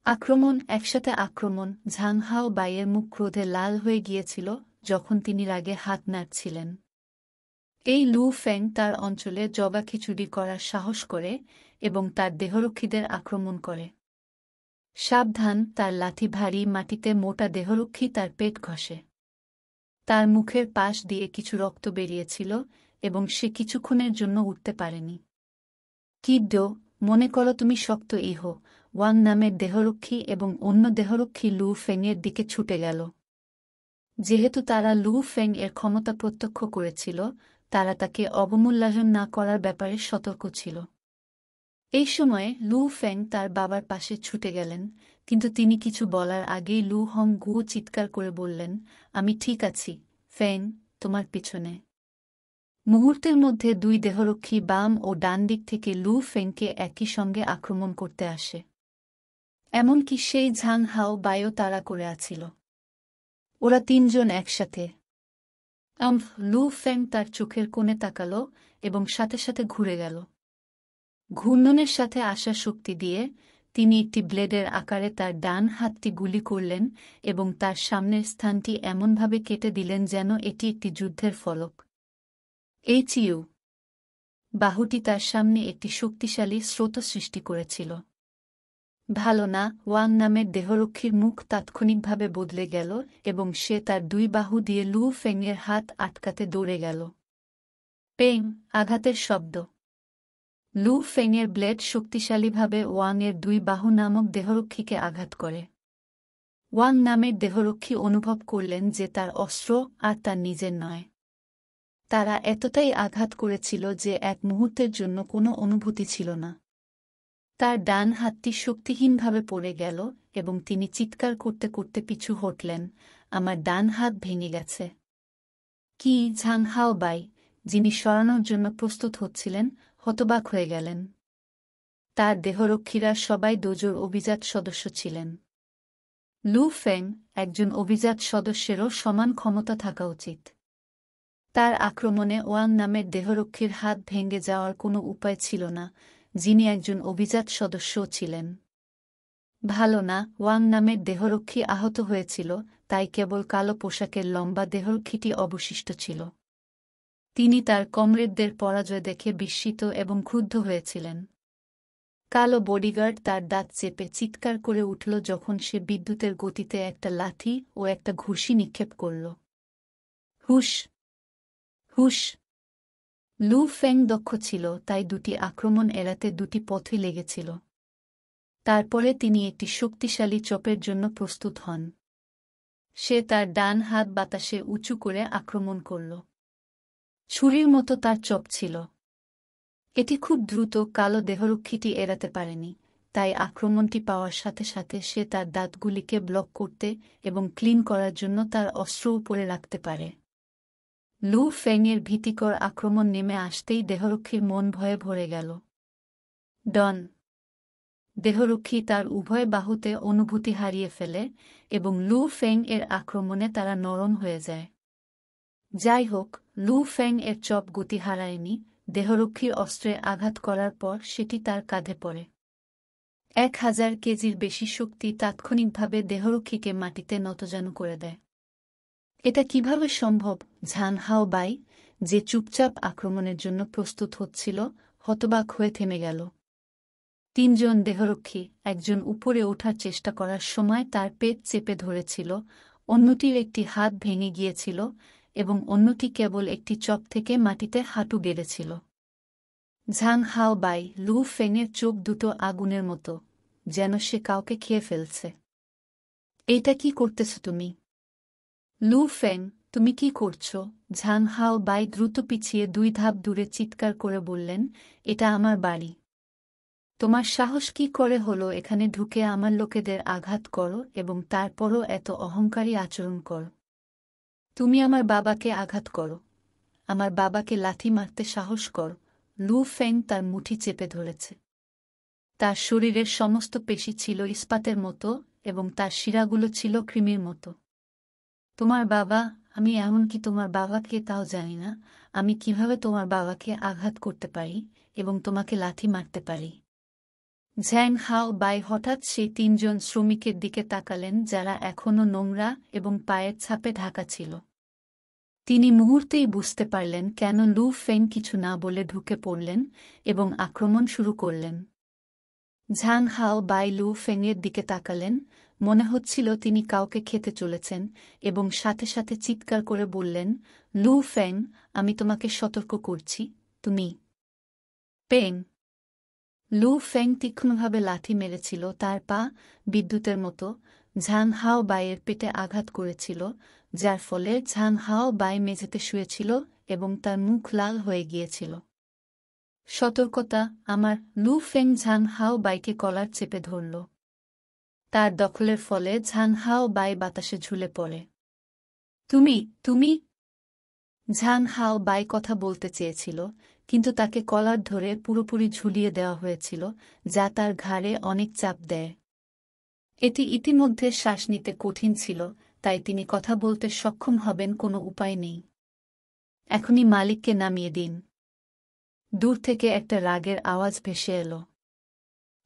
S1: আক্রমণ, একসাথে আক্রমণ। ঝাং হাও বাইয়ের মুখ ক্রোধে লাল হয়ে গিয়েছিল যখন তিনি রাগে হাত নাড়ছিলেন। এই লু ফেং তার অঞ্চলে জবা খিচুড়ি করার সাহস করে এবং তার দেহরক্ষীদের আক্রমণ করে। সাবধান, তার লাঠি ভারী, মাটিতে মোটা দেহরক্ষী তার পেট ঘষে। তার মুখের পাশ দিয়ে কিছু রক্ত বেরিয়েছিল এবং সে কিছুক্ষণের জন্য উঠতে পারেনি। কিডো, মনে করো তুমি শক্ত। ইহো ওয়াং নামের দেহরক্ষী এবং অন্য দেহরক্ষী লু ফেংয়ের দিকে ছুটে গেল। যেহেতু তারা লু ফেং এর ক্ষমতা প্রত্যক্ষ করেছিল, তারা তাকে অবমূল্যায়ন না করার ব্যাপারে সতর্ক ছিল। এই সময়ে লু ফেং তার বাবার পাশে ছুটে গেলেন, কিন্তু তিনি কিছু বলার আগেই লু হং গুও চিৎকার করে বললেন, আমি ঠিক আছি, ফেং, তোমার পিছনে। মুহূর্তের মধ্যে দুই দেহরক্ষী বাম ও ডান দিক থেকে লু ফেংকে একই সঙ্গে আক্রমণ করতে আসে। এমনকি সেই ঝাং হাও বাইও তাড়া করে আছিল। ওরা তিনজন একসাথে। লু ফেং তার চোখের কোণে তাকাল এবং সাথে সাথে ঘুরে গেল। ঘূর্ণনের সাথে আসা শক্তি দিয়ে তিনি একটি ব্লেডের আকারে তার ডান হাতটি গুলি করলেন এবং তার সামনের স্থানটি এমনভাবে কেটে দিলেন যেন এটি একটি যুদ্ধের ফলক। এইচিউ বাহুটি তার সামনে একটি শক্তিশালী স্রোত সৃষ্টি করেছিল। ভালো না, ওয়াং নামের দেহরক্ষীর মুখ তাৎক্ষণিকভাবে বদলে গেল এবং সে তার দুই বাহু দিয়ে লু ফেংয়ের হাত আটকাতে দৌড়ে গেল। পেং, আঘাতের শব্দ। লু ফেংয়ের ব্লেড শক্তিশালীভাবে ওয়াংয়ের দুই বাহু নামক দেহরক্ষীকে আঘাত করে। ওয়াং নামের দেহরক্ষী অনুভব করলেন যে তার অস্ত্র আর তার নিজের নয়। তারা এতটাই আঘাত করেছিল যে এক মুহূর্তের জন্য কোনো অনুভূতি ছিল না। তার ডান হাতটি শক্তিহীনভাবে পড়ে গেল এবং তিনি চিৎকার করতে করতে পিছু হটলেন, আমার ডান হাত ভেঙে গেছে। কি? ঝাং হাও বাই, যিনি সরানোর জন্য প্রস্তুত হচ্ছিলেন, হতবাক হয়ে গেলেন। তার দেহরক্ষীরা সবাই দোজোর অভিজাত সদস্য ছিলেন। লু ফেং, একজন অভিজাত সদস্যেরও সমান ক্ষমতা থাকা উচিত। তার আক্রমণে ওয়াং নামের দেহরক্ষীর হাত ভেঙে যাওয়ার কোনো উপায় ছিল না, যিনি একজন অভিজাত সদস্যও ছিলেন। ভালো না, ওয়াং নামের দেহরক্ষী আহত হয়েছিল, তাই কেবল কালো পোশাকের লম্বা দেহরক্ষীটি অবশিষ্ট ছিল। তিনি তার কমরেডদের পরাজয় দেখে বিস্মিত এবং ক্রুদ্ধ হয়েছিলেন। কালো বডিগার্ড তার দাঁত চেপে চিৎকার করে উঠল যখন সে বিদ্যুতের গতিতে একটা লাঠি ও একটা ঘুষি নিক্ষেপ করল। হুশ হুশ! লু ফেং দক্ষ ছিল, তাই দুটি আক্রমণ এড়াতে দুটি পথই লেগেছিল। তারপরে তিনি একটি শক্তিশালী চপের জন্য প্রস্তুত হন। সে তার ডান হাত বাতাসে উঁচু করে আক্রমণ করল। ছুরির মতো তার চপ ছিল। এটি খুব দ্রুত, কালো দেহরক্ষীটি এড়াতে পারেনি, তাই আক্রমণটি পাওয়ার সাথে সাথে সে তার দাঁতগুলিকে ব্লক করতে এবং ক্লিন করার জন্য তার অস্ত্র উপরে রাখতে পারে। লু ফেংয়ের ভীতিকর আক্রমণ নেমে আসতেই দেহরক্ষীর মন ভয়ে ভরে গেল। ডন! দেহরক্ষী তার উভয় বাহুতে অনুভূতি হারিয়ে ফেলে এবং লু ফেং এর আক্রমণে তারা নরম হয়ে যায়। যাই হোক, লু ফেং এর চপ গতি হারায়নি। দেহরক্ষীর অস্ত্রে আঘাত করার পর সেটি তার কাঁধে পড়ে। 1000 কেজির বেশি শক্তি তাৎক্ষণিকভাবে দেহরক্ষীকে মাটিতে নতজানু করে দেয়। এটা কিভাবে সম্ভব? ঝাং হাও বাই, যে চুপচাপ আক্রমণের জন্য প্রস্তুত হচ্ছিল, হতবাক হয়ে থেমে গেল। তিনজন দেহরক্ষী, একজন উপরে ওঠার চেষ্টা করার সময় তার পেট চেপে ধরেছিল, অন্যটির একটি হাত ভেঙে গিয়েছিল এবং অন্যটি কেবল একটি চপ থেকে মাটিতে হাঁটু গেড়েছিল। ঝাং হাও বাই, লু ফেংয়ের চোখ দুটো আগুনের মতো, যেন সে কাউকে খেয়ে ফেলছে। এইটা কি করতেছ তুমি? লু ফেং, তুমি কি করছ? ঝাং হাও বাই দ্রুত পিছিয়ে 2 ধাপ দূরে চিৎকার করে বললেন, এটা আমার বাড়ি। তোমার সাহস কি করে হলো এখানে ঢুকে আমার লোকেদের আঘাত করো এবং তারপরও এত অহংকারী আচরণ করো? তুমি আমার বাবাকে আঘাত করো, আমার বাবাকে লাথি মারতে সাহস করো। লু ফেং তার মুঠি চেপে ধরেছে। তার শরীরের সমস্ত পেশি ছিল ইস্পাতের মতো এবং তার শিরাগুলো ছিল কৃমির মতো। তোমার বাবা? আমি এমনকি তোমার বাবাকে তাও জানি না। আমি কিভাবে তোমার বাবাকে আঘাত করতে পারি এবং তোমাকে লাথি মারতে পারি? ঝ্যাং হাও বাই হঠাৎ সেই ৩ জন শ্রমিকের দিকে তাকালেন যারা এখনও নোংরা এবং পায়ের ছাপে ঢাকা ছিল। তিনি মুহূর্তেই বুঝতে পারলেন কেন লু ফেং কিছু না বলে ঢুকে পড়লেন এবং আক্রমণ শুরু করলেন। ঝাং হাও বাই লু ফেংয়ের দিকে তাকালেন, মনে হচ্ছিল তিনি কাউকে খেতে চলেছেন, এবং সাথে সাথে চিৎকার করে বললেন, লু ফেং, আমি তোমাকে সতর্ক করছি, তুমি পেং। লু ফেং তীক্ষ্ণভাবে লাথি মেরেছিল, তার পা বিদ্যুতের মতো ঝাং হাও বাইয়ের পেটে আঘাত করেছিল, যার ফলে ঝাং হাও বাই মেঝেতে শুয়েছিল এবং তার মুখ লাল হয়ে গিয়েছিল। সতর্কতা, আমার! লু ফেং ঝাং হাও বাইকে কলার চেপে ধরল। তার দখলের ফলে ঝাং হাও বাই বাতাসে ঝুলে পড়ে। তুমি! ঝাং হাও বাই কথা বলতে চেয়েছিল, কিন্তু তাকে কলার ধরে পুরোপুরি ঝুলিয়ে দেওয়া হয়েছিল, যা তার ঘাড়ে অনেক চাপ দেয়। এটি ইতিমধ্যে শ্বাস নিতে কঠিন ছিল, তাই তিনি কথা বলতে সক্ষম হবেন কোনো উপায় নেই। এখনই মালিককে নামিয়ে দিন। দূর থেকে একটা রাগের আওয়াজ ভেসে এল।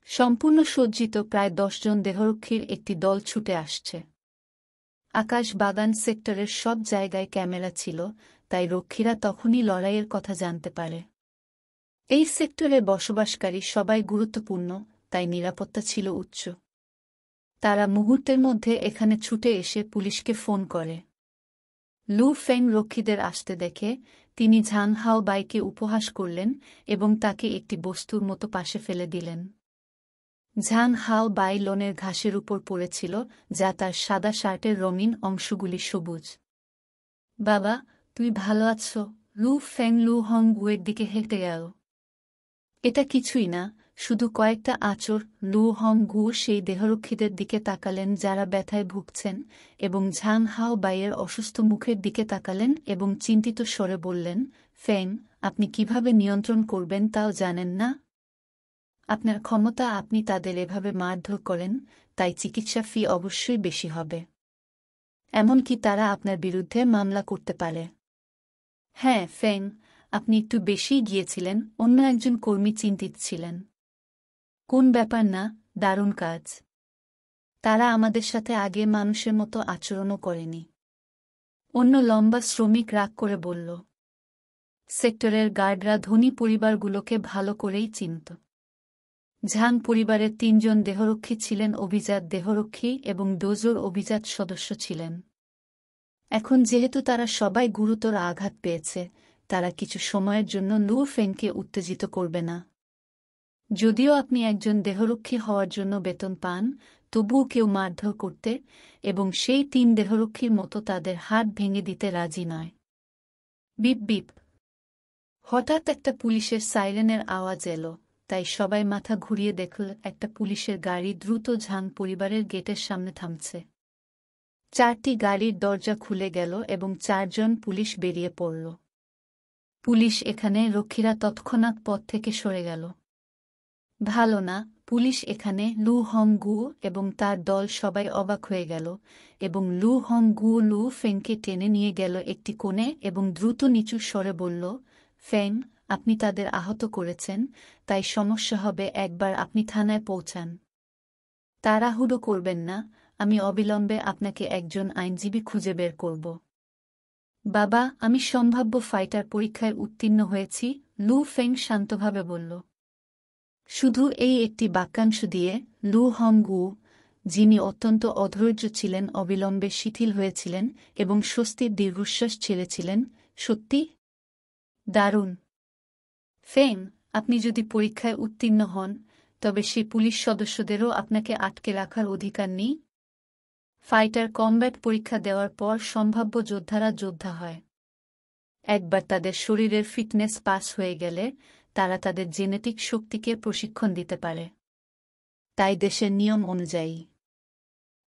S1: সম্পূর্ণ সজ্জিত প্রায় 10 জন দেহরক্ষীর একটি দল ছুটে আসছে। আকাশ বাগান সেক্টরের সব জায়গায় ক্যামেরা ছিল, তাই রক্ষীরা তখনই লড়াইয়ের কথা জানতে পারে। এই সেক্টরে বসবাসকারী সবাই গুরুত্বপূর্ণ, তাই নিরাপত্তা ছিল উচ্চ। তারা মুহূর্তের মধ্যে এখানে ছুটে এসে পুলিশকে ফোন করে। লু ফেং রক্ষীদের আসতে দেখে তিনি ঝাং হাও বাইকে উপহাস করলেন এবং তাকে একটি বস্তুর মতো পাশে ফেলে দিলেন। ঝাং হাও বাই লনের ঘাসের উপর পড়েছিল, যা তার সাদা শার্টের রঙিন অংশগুলি সবুজ। বাবা, তুই ভালো আছো? লু ফেং লু হং গুয়ের দিকে হেঁটে গেল। এটা কিছুই না, শুধু কয়েকটা আঁচড়। লু হং গু সেই দেহরক্ষীদের দিকে তাকালেন যারা ব্যথায় ভুগছেন, এবং ঝাং হাও বাইয়ের অসুস্থ মুখের দিকে তাকালেন এবং চিন্তিত স্বরে বললেন, ফেং, আপনি কিভাবে নিয়ন্ত্রণ করবেন তাও জানেন না? আপনার ক্ষমতা, আপনি তাদের এভাবে মারধর করেন, তাই চিকিৎসা ফি অবশ্যই বেশি হবে। এমনকি তারা আপনার বিরুদ্ধে মামলা করতে পারে। হ্যাঁ ফেং, আপনি একটু বেশিই গিয়েছিলেন। অন্য একজন কর্মী চিন্তিত ছিলেন। কোন ব্যাপার না, দারুণ কাজ। তারা আমাদের সাথে আগে মানুষের মতো আচরণও করেনি। অন্য লম্বা শ্রমিক রাগ করে বলল। সেক্টরের গার্ডরা ধনী পরিবারগুলোকে ভালো করেই চিনত। ঝাং পরিবারের 3 জন দেহরক্ষী ছিলেন অভিজাত দেহরক্ষী এবং ডোজোর অভিজাত সদস্য ছিলেন। এখন যেহেতু তারা সবাই গুরুতর আঘাত পেয়েছে, তারা কিছু সময়ের জন্য লু ফেংকে উত্তেজিত করবে না। যদিও আপনি একজন দেহরক্ষী হওয়ার জন্য বেতন পান, তবুও কেউ মারধর করতে এবং সেই 3 দেহরক্ষীর মতো তাদের হাত ভেঙে দিতে রাজি নয়। Beep beep. হঠাৎ একটা পুলিশের সাইরেনের আওয়াজ এলো, তাই সবাই মাথা ঘুরিয়ে দেখল একটা পুলিশের গাড়ি দ্রুত ঝাং পরিবারের গেটের সামনে থামছে। 4টি গাড়ির দরজা খুলে গেল এবং 4 জন পুলিশ বেরিয়ে পড়ল। পুলিশ এখানে! রক্ষীরা তৎক্ষণাৎ পথ থেকে সরে গেল। ভালো না, পুলিশ এখানে! লু হং গু এবং তার দল সবাই অবাক হয়ে গেল, এবং লু হং গু লু ফেংকে টেনে নিয়ে গেল একটি কোণে এবং দ্রুত নিচু স্বরে বলল, ফেং, আপনি তাদের আহত করেছেন, তাই সমস্যা হবে একবার আপনি থানায় পৌঁছান। তাড়াহুড়ো করবেন না, আমি অবিলম্বে আপনাকে একজন আইনজীবী খুঁজে বের করব। বাবা, আমি সম্ভাব্য ফাইটার পরীক্ষায় উত্তীর্ণ হয়েছি, লু ফেং শান্তভাবে বলল। শুধু এই একটি বাক্যাংশ দিয়ে লু হং গু, যিনি অত্যন্ত অধৈর্য ছিলেন, অবিলম্বে শিথিল হয়েছিলেন এবং স্বস্তির দীর্ঘশ্বাস ছেড়েছিলেন। সত্যি? দারুণ! ফেং, আপনি যদি পরীক্ষায় উত্তীর্ণ হন, তবে সেই পুলিশ সদস্যদেরও আপনাকে আটকে রাখার অধিকার নেই। ফাইটার কমব্যাট পরীক্ষা দেওয়ার পর সম্ভাব্য যোদ্ধারা যোদ্ধা হয়। একবার তাদের শরীরের ফিটনেস পাস হয়ে গেলে তারা তাদের জেনেটিক শক্তিকে প্রশিক্ষণ দিতে পারে। তাই দেশের নিয়ম অনুযায়ী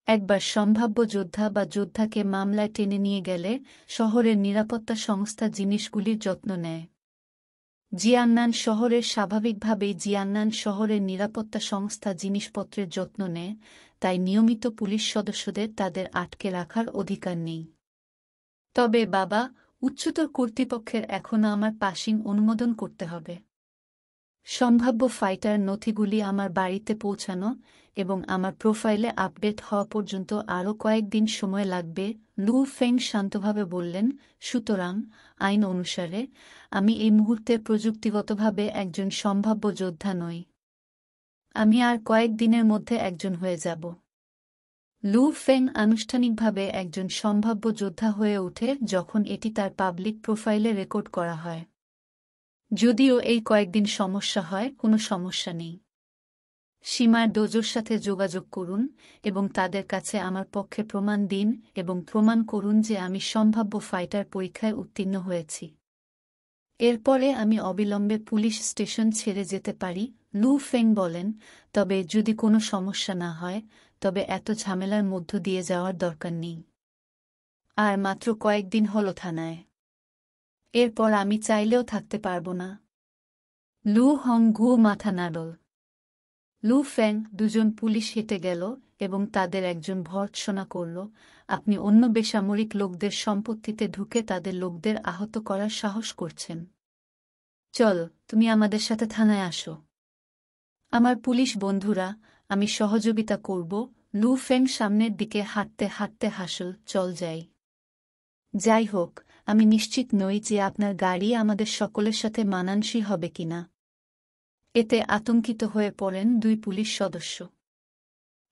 S1: একবার সম্ভাব্য যোদ্ধা বা যোদ্ধাকে মামলায় টেনে নিয়ে গেলে শহরের নিরাপত্তা সংস্থা জিনিসগুলির যত্ন নেয়। জিয়ান্নান শহরের স্বাভাবিকভাবেই জিয়ান্নান শহরের নিরাপত্তা সংস্থা জিনিসপত্রের যত্ন নেয়, তাই নিয়মিত পুলিশ সদস্যদের তাদের আটকে রাখার অধিকার নেই। তবে বাবা, উচ্চতর কর্তৃপক্ষের এখনও আমার পাসিং অনুমোদন করতে হবে। সম্ভাব্য ফাইটার নথিগুলি আমার বাড়িতে পৌঁছানো এবং আমার প্রোফাইলে আপডেট হওয়া পর্যন্ত আরও কয়েকদিন সময় লাগবে, লু ফেং শান্তভাবে বললেন। সুতরাং আইন অনুসারে আমি এই মুহূর্তে প্রযুক্তিগতভাবে একজন সম্ভাব্য যোদ্ধা নই। আমি আর কয়েকদিনের মধ্যে একজন হয়ে যাব। লু ফেং আনুষ্ঠানিকভাবে একজন সম্ভাব্য যোদ্ধা হয়ে ওঠে যখন এটি তার পাবলিক প্রোফাইলে রেকর্ড করা হয়। যদিও এই কয়েকদিন সমস্যা হয়, কোনো সমস্যা নেই। সীমার ডোজোর সাথে যোগাযোগ করুন এবং তাদের কাছে আমার পক্ষে প্রমাণ দিন এবং প্রমাণ করুন যে আমি সম্ভাব্য ফাইটার পরীক্ষায় উত্তীর্ণ হয়েছি। এরপরে আমি অবিলম্বে পুলিশ স্টেশন ছেড়ে যেতে পারি, লু ফেং বলেন। তবে যদি কোনো সমস্যা না হয়, তবে এত ঝামেলার মধ্য দিয়ে যাওয়ার দরকার নেই। আর মাত্র কয়েকদিন হলো থানায়। এরপর আমি চাইলেও থাকতে পারব না। লু হং ঘু মাথা নাড়ল। লু ফেং, দুজন পুলিশ হেঁটে গেল এবং তাদের একজন ভর্ৎসনা করল, আপনি অন্য বেসামরিক লোকদের সম্পত্তিতে ঢুকে তাদের লোকদের আহত করার সাহস করছেন। চল, তুমি আমাদের সাথে থানায় আসো। আমার পুলিশ বন্ধুরা, আমি সহযোগিতা করব। লু ফেং সামনের দিকে হাঁটতে হাঁটতে হাসল, চল যাই। যাই হোক, আমি নিশ্চিত নই যে আপনার গাড়ি আমাদের সকলের সাথে মানানসই হবে কিনা। এতে আতঙ্কিত হয়ে পড়েন দুই পুলিশ সদস্য।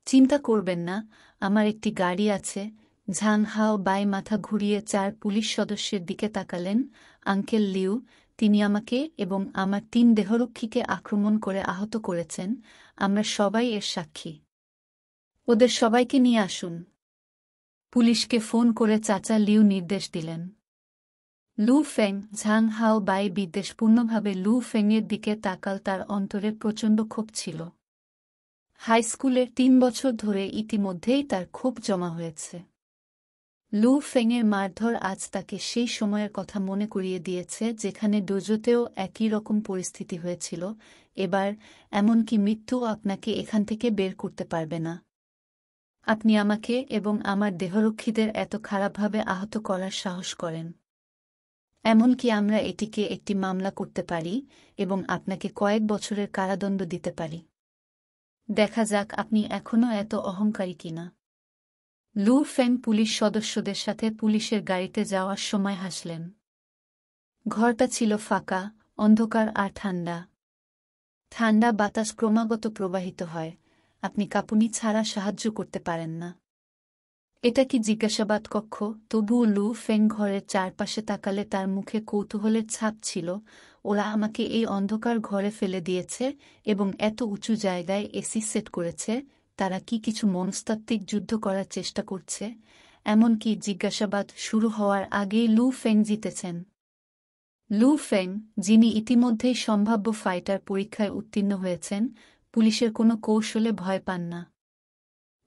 S1: চিন্তা করবেন না, আমার একটি গাড়ি আছে। ঝাং হাও বাই মাথা ঘুরিয়ে চার পুলিশ সদস্যের দিকে তাকালেন। আঙ্কেল লিউ, তিনি আমাকে এবং আমার 3 দেহরক্ষীকে আক্রমণ করে আহত করেছেন। আমরা সবাই এর সাক্ষী। ওদের সবাইকে নিয়ে আসুন। পুলিশকে ফোন করে চাচা লিউ নির্দেশ দিলেন। Lu Feng, Zhang Hao Bai বিদ্বেষপূর্ণভাবে লু ফেংয়ের দিকে তাকাল। তার অন্তরে প্রচণ্ড ক্ষোভ ছিল। হাইস্কুলের 3 বছর ধরে ইতিমধ্যেই তার ক্ষোভ জমা হয়েছে। লু ফেংয়ের মারধর আজ তাকে সেই সময়ের কথা মনে করিয়ে দিয়েছে যেখানে ডোজোতেও একই রকম পরিস্থিতি হয়েছিল। এবার এমনকি মৃত্যুও আপনাকে এখান থেকে বের করতে পারবে না। আপনি আমাকে এবং আমার দেহরক্ষীদের এত খারাপভাবে আহত করার সাহস করেন। এমনকি আমরা এটিকে একটি মামলা করতে পারি এবং আপনাকে কয়েক বছরের কারাদণ্ড দিতে পারি। দেখা যাক আপনি এখনও এত অহংকারী কিনা। লু ফেং পুলিশ সদস্যদের সাথে পুলিশের গাড়িতে যাওয়ার সময় হাসলেন। ঘরটা ছিল ফাঁকা, অন্ধকার আর ঠান্ডা। ঠান্ডা বাতাস ক্রমাগত প্রবাহিত হয়, আপনি কাঁপুনি ছাড়া সাহায্য করতে পারেন না। এটা কি জিজ্ঞাসাবাদ কক্ষ? তবুও লু ফেং ঘরের চারপাশে তাকালে তার মুখে কৌতূহলের ছাপ ছিল। ওরা আমাকে এই অন্ধকার ঘরে ফেলে দিয়েছে এবং এত উঁচু জায়গায় এসি সেট করেছে। তারা কি কিছু মনস্তাত্ত্বিক যুদ্ধ করার চেষ্টা করছে? এমনকি জিজ্ঞাসাবাদ শুরু হওয়ার আগেই লু ফেং জিতেছেন। লু ফেং, যিনি ইতিমধ্যেই সম্ভাব্য ফাইটার পরীক্ষায় উত্তীর্ণ হয়েছেন, পুলিশের কোনো কৌশলে ভয় পান না।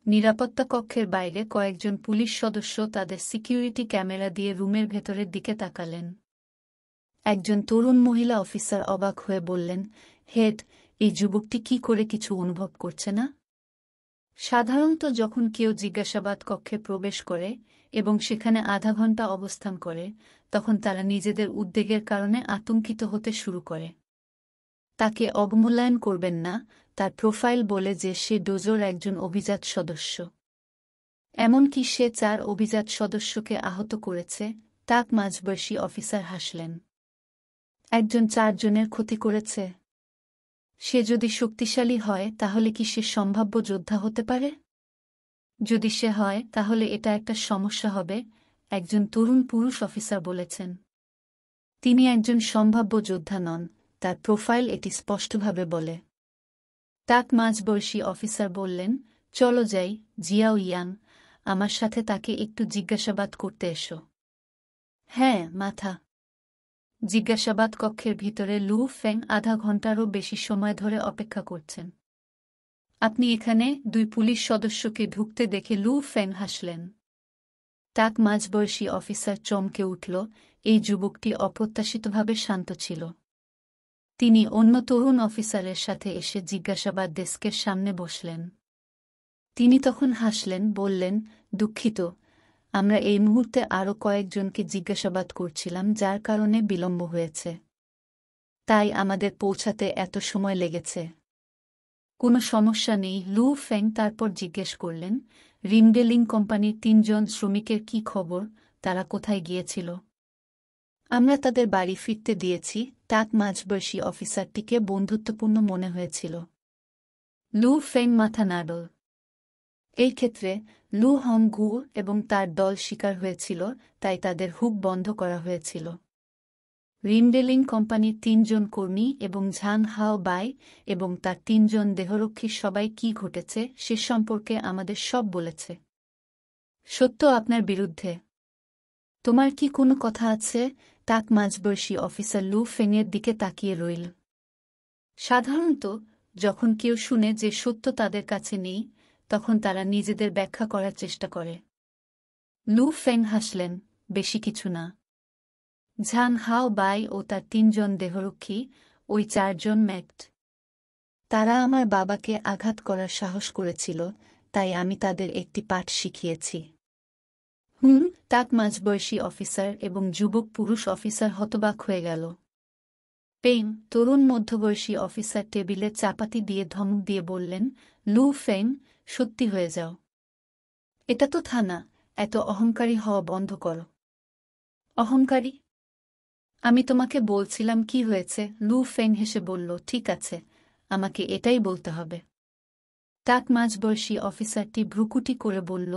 S1: নিরাপত্তা কক্ষের বাইরে কয়েকজন পুলিশ সদস্য তাদের সিকিউরিটি ক্যামেরা দিয়ে রুমের ভেতরের দিকে তাকালেন। একজন তরুণ মহিলা অফিসার অবাক হয়ে বললেন, হেড, এই যুবকটি কি করে কিছু অনুভব করছে না? সাধারণত যখন কেউ জিজ্ঞাসাবাদ কক্ষে প্রবেশ করে এবং সেখানে আধা ঘন্টা অবস্থান করে, তখন তারা নিজেদের উদ্বেগের কারণে আতঙ্কিত হতে শুরু করে। তাকে অবমূল্যায়ন করবেন না। তার প্রোফাইল বলে যে সে ডোজোর একজন অভিজাত সদস্য। এমনকি সে 4 অভিজাত সদস্যকে আহত করেছে। তাক মাঝবয়সী অফিসার হাসলেন। একজন 4 জনের ক্ষতি করেছে? সে যদি শক্তিশালী হয় তাহলে কি সে সম্ভাব্য যোদ্ধা হতে পারে? যদি সে হয় তাহলে এটা একটা সমস্যা হবে, একজন তরুণ পুরুষ অফিসার বলেছেন। তিনি একজন সম্ভাব্য যোদ্ধা নন, তার প্রোফাইল এটি স্পষ্টভাবে বলে। তাক মাঝবয়সী অফিসার বললেন, চলো যাই, জিয়াও ইয়াং, আমার সাথে তাকে একটু জিজ্ঞাসাবাদ করতে এসো। হ্যাঁ, মাথা। জিজ্ঞাসাবাদ কক্ষের ভিতরে লু ফেং আধা ঘন্টারও বেশি সময় ধরে অপেক্ষা করছেন। আপনি এখানে? 2 পুলিশ সদস্যকে ঢুকতে দেখে লু ফেং হাসলেন। তাক মাঝবয়সী অফিসার চমকে উঠল। এই যুবকটি অপ্রত্যাশিতভাবে শান্ত ছিল। তিনি অন্য তরুণ অফিসারের সাথে এসে জিজ্ঞাসাবাদ ডেস্কের সামনে বসলেন। তিনি তখন হাসলেন, বললেন, দুঃখিত, আমরা এই মুহূর্তে আরও কয়েকজনকে জিজ্ঞাসাবাদ করছিলাম যার কারণে বিলম্ব হয়েছে। তাই আমাদের পৌঁছাতে এত সময় লেগেছে। কোনো সমস্যা নেই, লু ফেং তারপর জিজ্ঞেস করলেন, রিমডেলিং কোম্পানির 3 জন শ্রমিকের কি খবর, তারা কোথায় গিয়েছিল? আমরা তাদের বাড়ি ফিরতে দিয়েছি। তাক মাঝবয়সী অফিসারটিকে বন্ধুত্বপূর্ণ মনে হয়েছিল। লু ফেং মাথা নাড়ল। এই ক্ষেত্রে লু হং গু এবং তার দল শিকার হয়েছিল, তাই তাদের হুক বন্ধ করা হয়েছিল। রিমডেলিং কোম্পানির 3 জন কর্মী এবং ঝাং হাও বাই এবং তার 3 জন দেহরক্ষীর সবাই কি ঘটেছে সে সম্পর্কে আমাদের সব বলেছে। সত্য আপনার বিরুদ্ধে। তোমার কি কোনো কথা আছে? তাক মাঝবয়সী অফিসার লু ফেংয়ের দিকে তাকিয়ে রইল। সাধারণত যখন কেউ শুনে যে সত্য তাদের কাছে নেই, তখন তারা নিজেদের ব্যাখ্যা করার চেষ্টা করে। লু ফেং হাসলেন, বেশি কিছু না। ঝাং হাও বাই ও তার 3 জন দেহরক্ষী, ওই 4 জন ম্যাক্ট। তারা আমার বাবাকে আঘাত করার সাহস করেছিল, তাই আমি তাদের একটি পাঠ শিখিয়েছি। তাক মাঝবয়সী অফিসার এবং যুবক পুরুষ অফিসার হতবাক হয়ে গেল। পেইন তরুণ মধ্যবয়সী অফিসার টেবিলে চাপাতি দিয়ে ধমক দিয়ে বললেন, লু ফেং, সত্যি হয়ে যাও। এটা তো থানা, এত অহংকারী হওয়া বন্ধ করো। অহংকারী? আমি তোমাকে বলছিলাম কি হয়েছে। লু ফেং হেসে বলল, ঠিক আছে, আমাকে এটাই বলতে হবে। তাক মাঝবয়সী অফিসারটি ভ্রুকুটি করে বলল,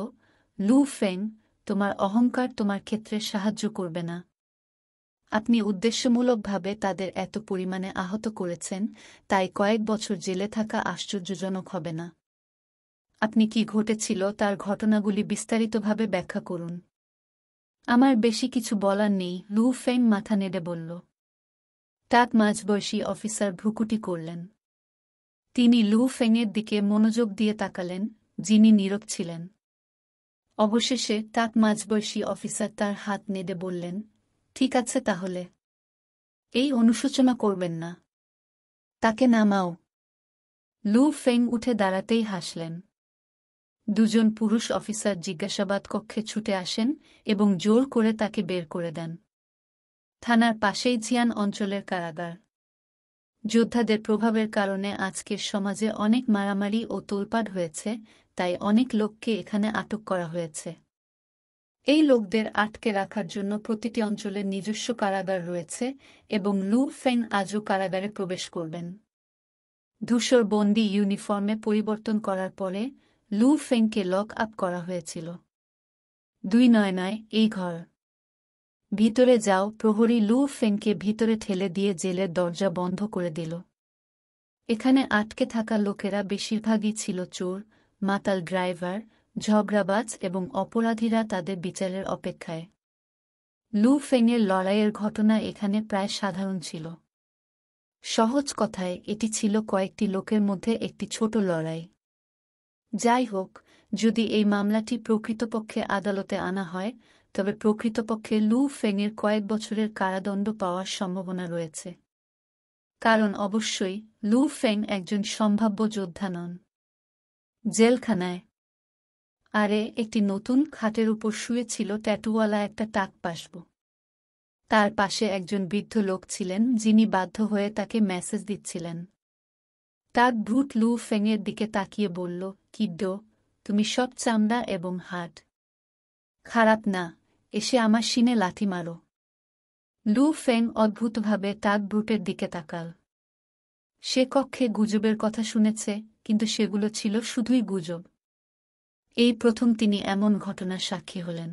S1: লু ফেং, তোমার অহংকার তোমার ক্ষেত্রে সাহায্য করবে না। আপনি উদ্দেশ্যমূলকভাবে তাদের এত পরিমাণে আহত করেছেন, তাই কয়েক বছর জেলে থাকা আশ্চর্যজনক হবে না। আপনি কি ঘটেছিল তার ঘটনাগুলি বিস্তারিতভাবে ব্যাখ্যা করুন। আমার বেশি কিছু বলার নেই, লু ফেং মাথা নেড়ে বলল। তাক মাঝবয়সী অফিসার ভ্রুকুটি করলেন। তিনি লু ফেংয়ের দিকে মনোযোগ দিয়ে তাকালেন, যিনি নীরব ছিলেন। অবশেষে তাক মাঝবয়সী অফিসার তার হাত নেড়ে বললেন, ঠিক আছে তাহলে। এই অনুশোচনা করবেন না। তাকে নামাও। লু ফেং উঠে দাঁড়াতেই হাসলেন। 2 জন পুরুষ অফিসার জিজ্ঞাসাবাদ কক্ষে ছুটে আসেন এবং জোর করে তাকে বের করে দেন। থানার পাশেই জিয়ান অঞ্চলের কারাগার। যোদ্ধাদের প্রভাবের কারণে আজকের সমাজে অনেক মারামারি ও তোলপাড় হয়েছে, তাই অনেক লোককে এখানে আটক করা হয়েছে। এই লোকদের আটকে রাখার জন্য প্রতিটি অঞ্চলের নিজস্ব কারাগার রয়েছে এবং লু ফেং আজও কারাগারে প্রবেশ করবেন। ধূসর বন্দি ইউনিফর্মে পরিবর্তন করার পরে লু ফেংকে লক আপ করা হয়েছিল। 299 এই ঘর। ভিতরে যাও। প্রহরী লু ফেংকে ভিতরে ঠেলে দিয়ে জেলের দরজা বন্ধ করে দিল। এখানে আটকে থাকা লোকেরা বেশিরভাগই ছিল চোর, মাতাল ড্রাইভার, ঝগড়াবাজ এবং অপরাধীরা তাদের বিচারের অপেক্ষায়। লু ফেংয়ের লড়াইয়ের ঘটনা এখানে প্রায় সাধারণ ছিল। সহজ কথায় এটি ছিল কয়েকটি লোকের মধ্যে একটি ছোট লড়াই। যাই হোক, যদি এই মামলাটি প্রকৃতপক্ষে আদালতে আনা হয়, তবে প্রকৃতপক্ষে লু ফেংয়ের কয়েক বছরের কারাদণ্ড পাওয়ার সম্ভাবনা রয়েছে। কারণ অবশ্যই লু ফেং একজন সম্ভাব্য যোদ্ধা নন। জেলখানায় আরে একটি নতুন খাটের উপর শুয়েছিল ট্যাটুওয়ালা একটা টাক পাসব। তার পাশে একজন বৃদ্ধ লোক ছিলেন, যিনি বাধ্য হয়ে তাকে মেসেজ দিচ্ছিলেন। টাক ভ্রুট লু ফেংয়ের দিকে তাকিয়ে বলল, কিড্ডো, তুমি সব চামড়া এবং হাড়। খারাপ না, এসে আমার শিনে লাথি মারো। লু ফেং অদ্ভুতভাবে টাক ব্রুটের দিকে তাকাল। সে কক্ষে গুজবের কথা শুনেছে, কিন্তু সেগুলো ছিল শুধুই গুজব। এই প্রথম তিনি এমন ঘটনার সাক্ষী হলেন।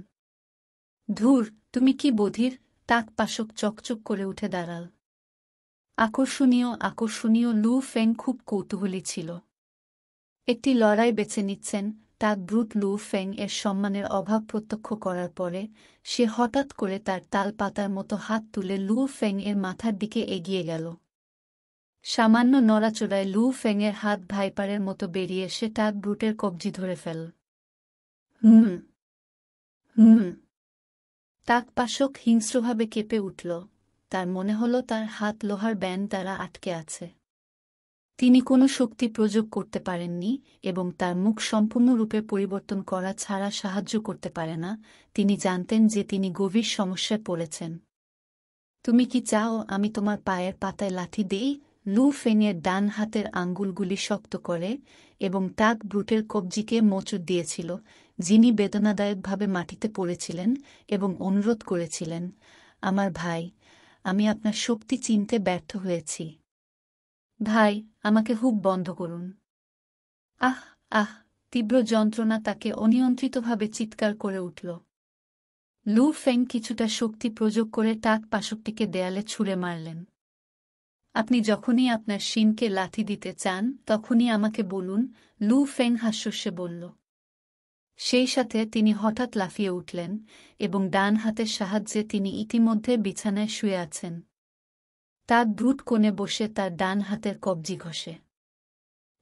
S1: ধুর, তুমি কি বধির? টাক পাশক চকচক করে উঠে দাঁড়াল। আকর্ষণীয় আকর্ষণীয় লু ফেং খুব কৌতূহলী ছিল। একটি লড়াই বেছে নিচ্ছেন। টাক ব্রুট লু ফেং এর সম্মানের অভাব প্রত্যক্ষ করার পরে সে হঠাৎ করে তার তাল পাতার মতো হাত তুলে লু ফেং এর মাথার দিকে এগিয়ে গেল। সামান্য নড়াচড়ায় লু ফেংয়ের হাত ভাইপারের মতো বেরিয়ে এসে টাক ব্রুটের কবজি ধরে ফেল। হুম হুম টাক পাশক হিংস্রভাবে কেঁপে উঠল। তার মনে হল তার হাত লোহার ব্যান্ড দ্বারা আটকে আছে। তিনি কোনো শক্তি প্রয়োগ করতে পারেননি এবং তার মুখ সম্পূর্ণরূপে পরিবর্তন করা ছাড়া সাহায্য করতে পারে না। তিনি জানতেন যে তিনি গভীর সমস্যায় পড়েছেন। তুমি কি চাও আমি তোমার পায়ের পাতায় লাথি দেই? লু ফেংয়ের ডান হাতের আঙ্গুলগুলি শক্ত করে এবং টাক ব্রুটের কবজিকে মোচড় দিয়েছিল, যিনি বেদনাদায়কভাবে মাটিতে পড়েছিলেন, এবং অনুরোধ করেছিলেন, আমার ভাই, আমি আপনার শক্তি চিনতে ব্যর্থ হয়েছি। ভাই, আমাকে হুক বন্ধ করুন। আহ আহ! তীব্র যন্ত্রণা তাকে অনিয়ন্ত্রিতভাবে চিৎকার করে উঠল। লু ফেং কিছুটা শক্তি প্রয়োগ করে টাক পাশকটিকে দেয়ালে ছুঁড়ে মারলেন। আপনি যখনই আপনার শিনকে লাথি দিতে চান তখনই আমাকে বলুন, লু ফেং হাস্যস্যে বলল। সেই সাথে তিনি হঠাৎ লাফিয়ে উঠলেন এবং ডান হাতের সাহায্যে তিনি ইতিমধ্যে বিছানায় শুয়ে আছেন। তার ব্রুট কোণে বসে তার ডান হাতের কবজি ঘষে।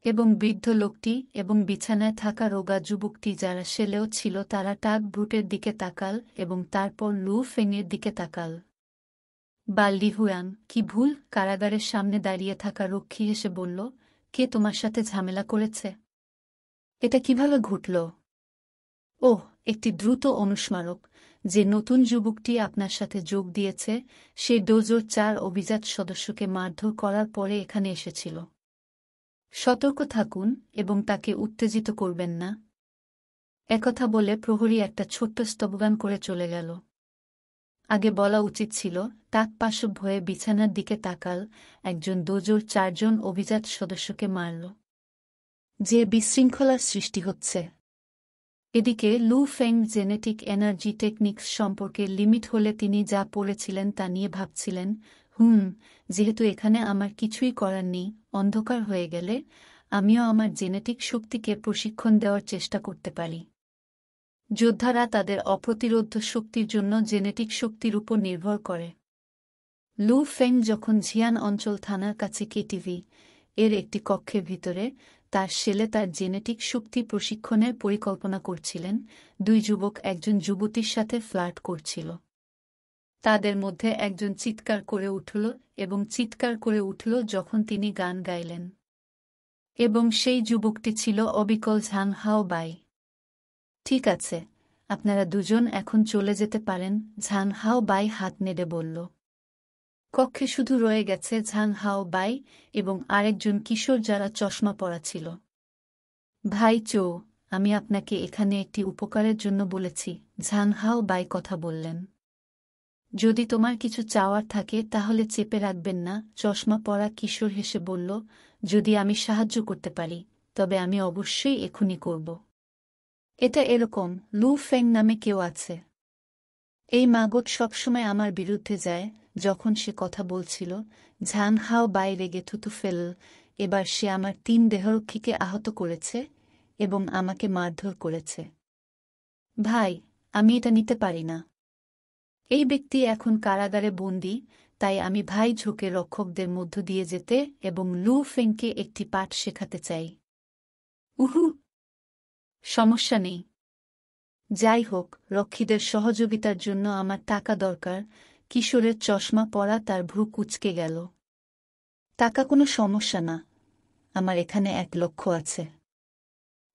S1: এবং বৃদ্ধ লোকটি এবং বিছানায় থাকা রোগা যুবকটি যারা সেলেও ছিল তারা টাক ব্রুটের দিকে তাকাল এবং তারপর লু ফেংয়ের দিকে তাকাল। বাল্লি হুয়ান, কি ভুল! কারাগারের সামনে দাঁড়িয়ে থাকা রক্ষী হেসে বলল, কে তোমার সাথে ঝামেলা করেছে? এটা কিভাবে ঘটল? ওহ, একটি দ্রুত অনুস্মারক, যে নতুন যুবকটি আপনার সাথে যোগ দিয়েছে সে ডোজোর 4 অভিজাত সদস্যকে মারধর করার পরে এখানে এসেছিল। সতর্ক থাকুন এবং তাকে উত্তেজিত করবেন না। একথা বলে প্রহরী একটা ছোট্ট স্তবগান করে চলে গেল। আগে বলা উচিত ছিল, টাক পাশব ভয়ে বিছানার দিকে তাকাল, একজন ডোজোর 4 জন অভিজাত সদস্যকে মারল। যে বিশৃঙ্খলার সৃষ্টি হচ্ছে। এদিকে লু ফেং জেনেটিক এনার্জি টেকনিক্স সম্পর্কে লিমিট হলে তিনি যা পড়েছিলেন তা নিয়ে ভাবছিলেন, যেহেতু এখানে আমার কিছুই করার নেই, অন্ধকার হয়ে গেলে আমিও আমার জেনেটিক শক্তিকে প্রশিক্ষণ দেওয়ার চেষ্টা করতে পারি। যোদ্ধারা তাদের অপ্রতিরোধ্য শক্তির জন্য জেনেটিক শক্তির উপর নির্ভর করে। লু ফেং যখন ঝিয়ান অঞ্চল থানার কাছে কেটিভি এর একটি কক্ষের ভিতরে তার সেলে তার জেনেটিক শক্তি প্রশিক্ষণের পরিকল্পনা করছিলেন, 2 যুবক একজন যুবতীর সাথে ফ্লার্ট করছিল। তাদের মধ্যে একজন চিৎকার করে উঠল এবং চিৎকার করে উঠল যখন তিনি গান গাইলেন। এবং সেই যুবকটি ছিল অবিকল ঝাং হাও বাই। ঠিক আছে, আপনারা দুজন এখন চলে যেতে পারেন, ঝাং হাও বাই হাত নেড়ে বলল। কক্ষে শুধু রয়ে গেছে ঝাং হাও বাই এবং আরেকজন কিশোর যারা চশমা পরা ছিল। ভাই চৌ, আমি আপনাকে এখানে একটি উপকারের জন্য বলেছি, ঝাং হাও বাই কথা বললেন। যদি তোমার কিছু চাওয়ার থাকে তাহলে চেপে রাখবেন না, চশমা পরা কিশোর হেসে বলল, যদি আমি সাহায্য করতে পারি তবে আমি অবশ্যই এখনই করব। এটা এরকম, লু ফেং নামে কেউ আছে। এই মাগট সবসময় আমার বিরুদ্ধে যায়। যখন সে কথা বলছিল, ঝাং হাও বাই রেগে থুতু ফেল। এবার সে আমার 3 দেহরক্ষীকে আহত করেছে এবং আমাকে মারধর করেছে। ভাই, আমি এটা নিতে পারি না। এই ব্যক্তি এখন কারাগারে বন্দী, তাই আমি ভাই ঝোঁকে রক্ষকদের মধ্য দিয়ে যেতে এবং লু ফেংকে একটি পাঠ শেখাতে চাই। উহু, সমস্যা নেই। যাই হোক, রক্ষীদের সহযোগিতার জন্য আমার টাকা দরকার। কিশোরের চশমা পরা তার ভ্রু কুঁচকে গেল। টাকা কোনো সমস্যা না, আমার এখানে 1 লক্ষ আছে।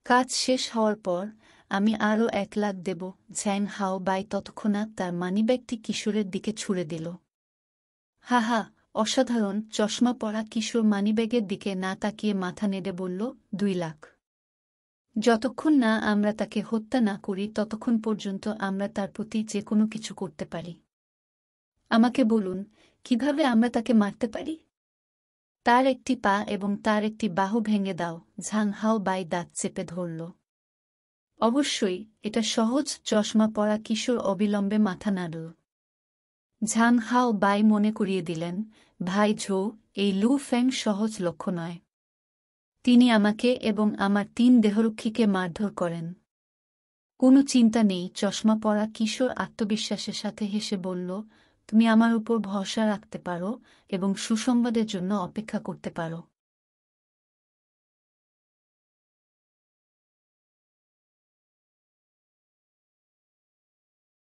S1: কাজ শেষ হওয়ার পর আমি আরও 1 লাখ দেব। ঝ্যাং হাও বাই তৎক্ষণাৎ তার মানিব্যাগটি কিশোরের দিকে ছুঁড়ে দিল। হা হা, অসাধারণ! চশমা পরা কিশোর মানিব্যাগের দিকে না তাকিয়ে মাথা নেড়ে বলল, 2 লাখ। যতক্ষণ না আমরা তাকে হত্যা না করি ততক্ষণ পর্যন্ত আমরা তার প্রতি যে কোনো কিছু করতে পারি। আমাকে বলুন, কিভাবে আমরা তাকে মারতে পারি? তার একটি পা এবং তার একটি বাহু ভেঙে দাও। ঝাং হাও বাই দাঁত চেপে ধরল। অবশ্যই, এটা সহজ। চশমা পরা কিশোর অবিলম্বে মাথা নাড়ল। ঝাং হাও বাই মনে করিয়ে দিলেন, ভাই ঝৌ, এই লু ফেং সহজ লক্ষ্য নয়। তিনি আমাকে এবং আমার 3 দেহরক্ষীকে মারধর করেন। কোনো চিন্তা নেই। চশমা পরা কিশোর আত্মবিশ্বাসের সাথে হেসে বলল, তুমি আমার উপর ভরসা রাখতে পারো এবং সুসংবাদের জন্য অপেক্ষা করতে পারো।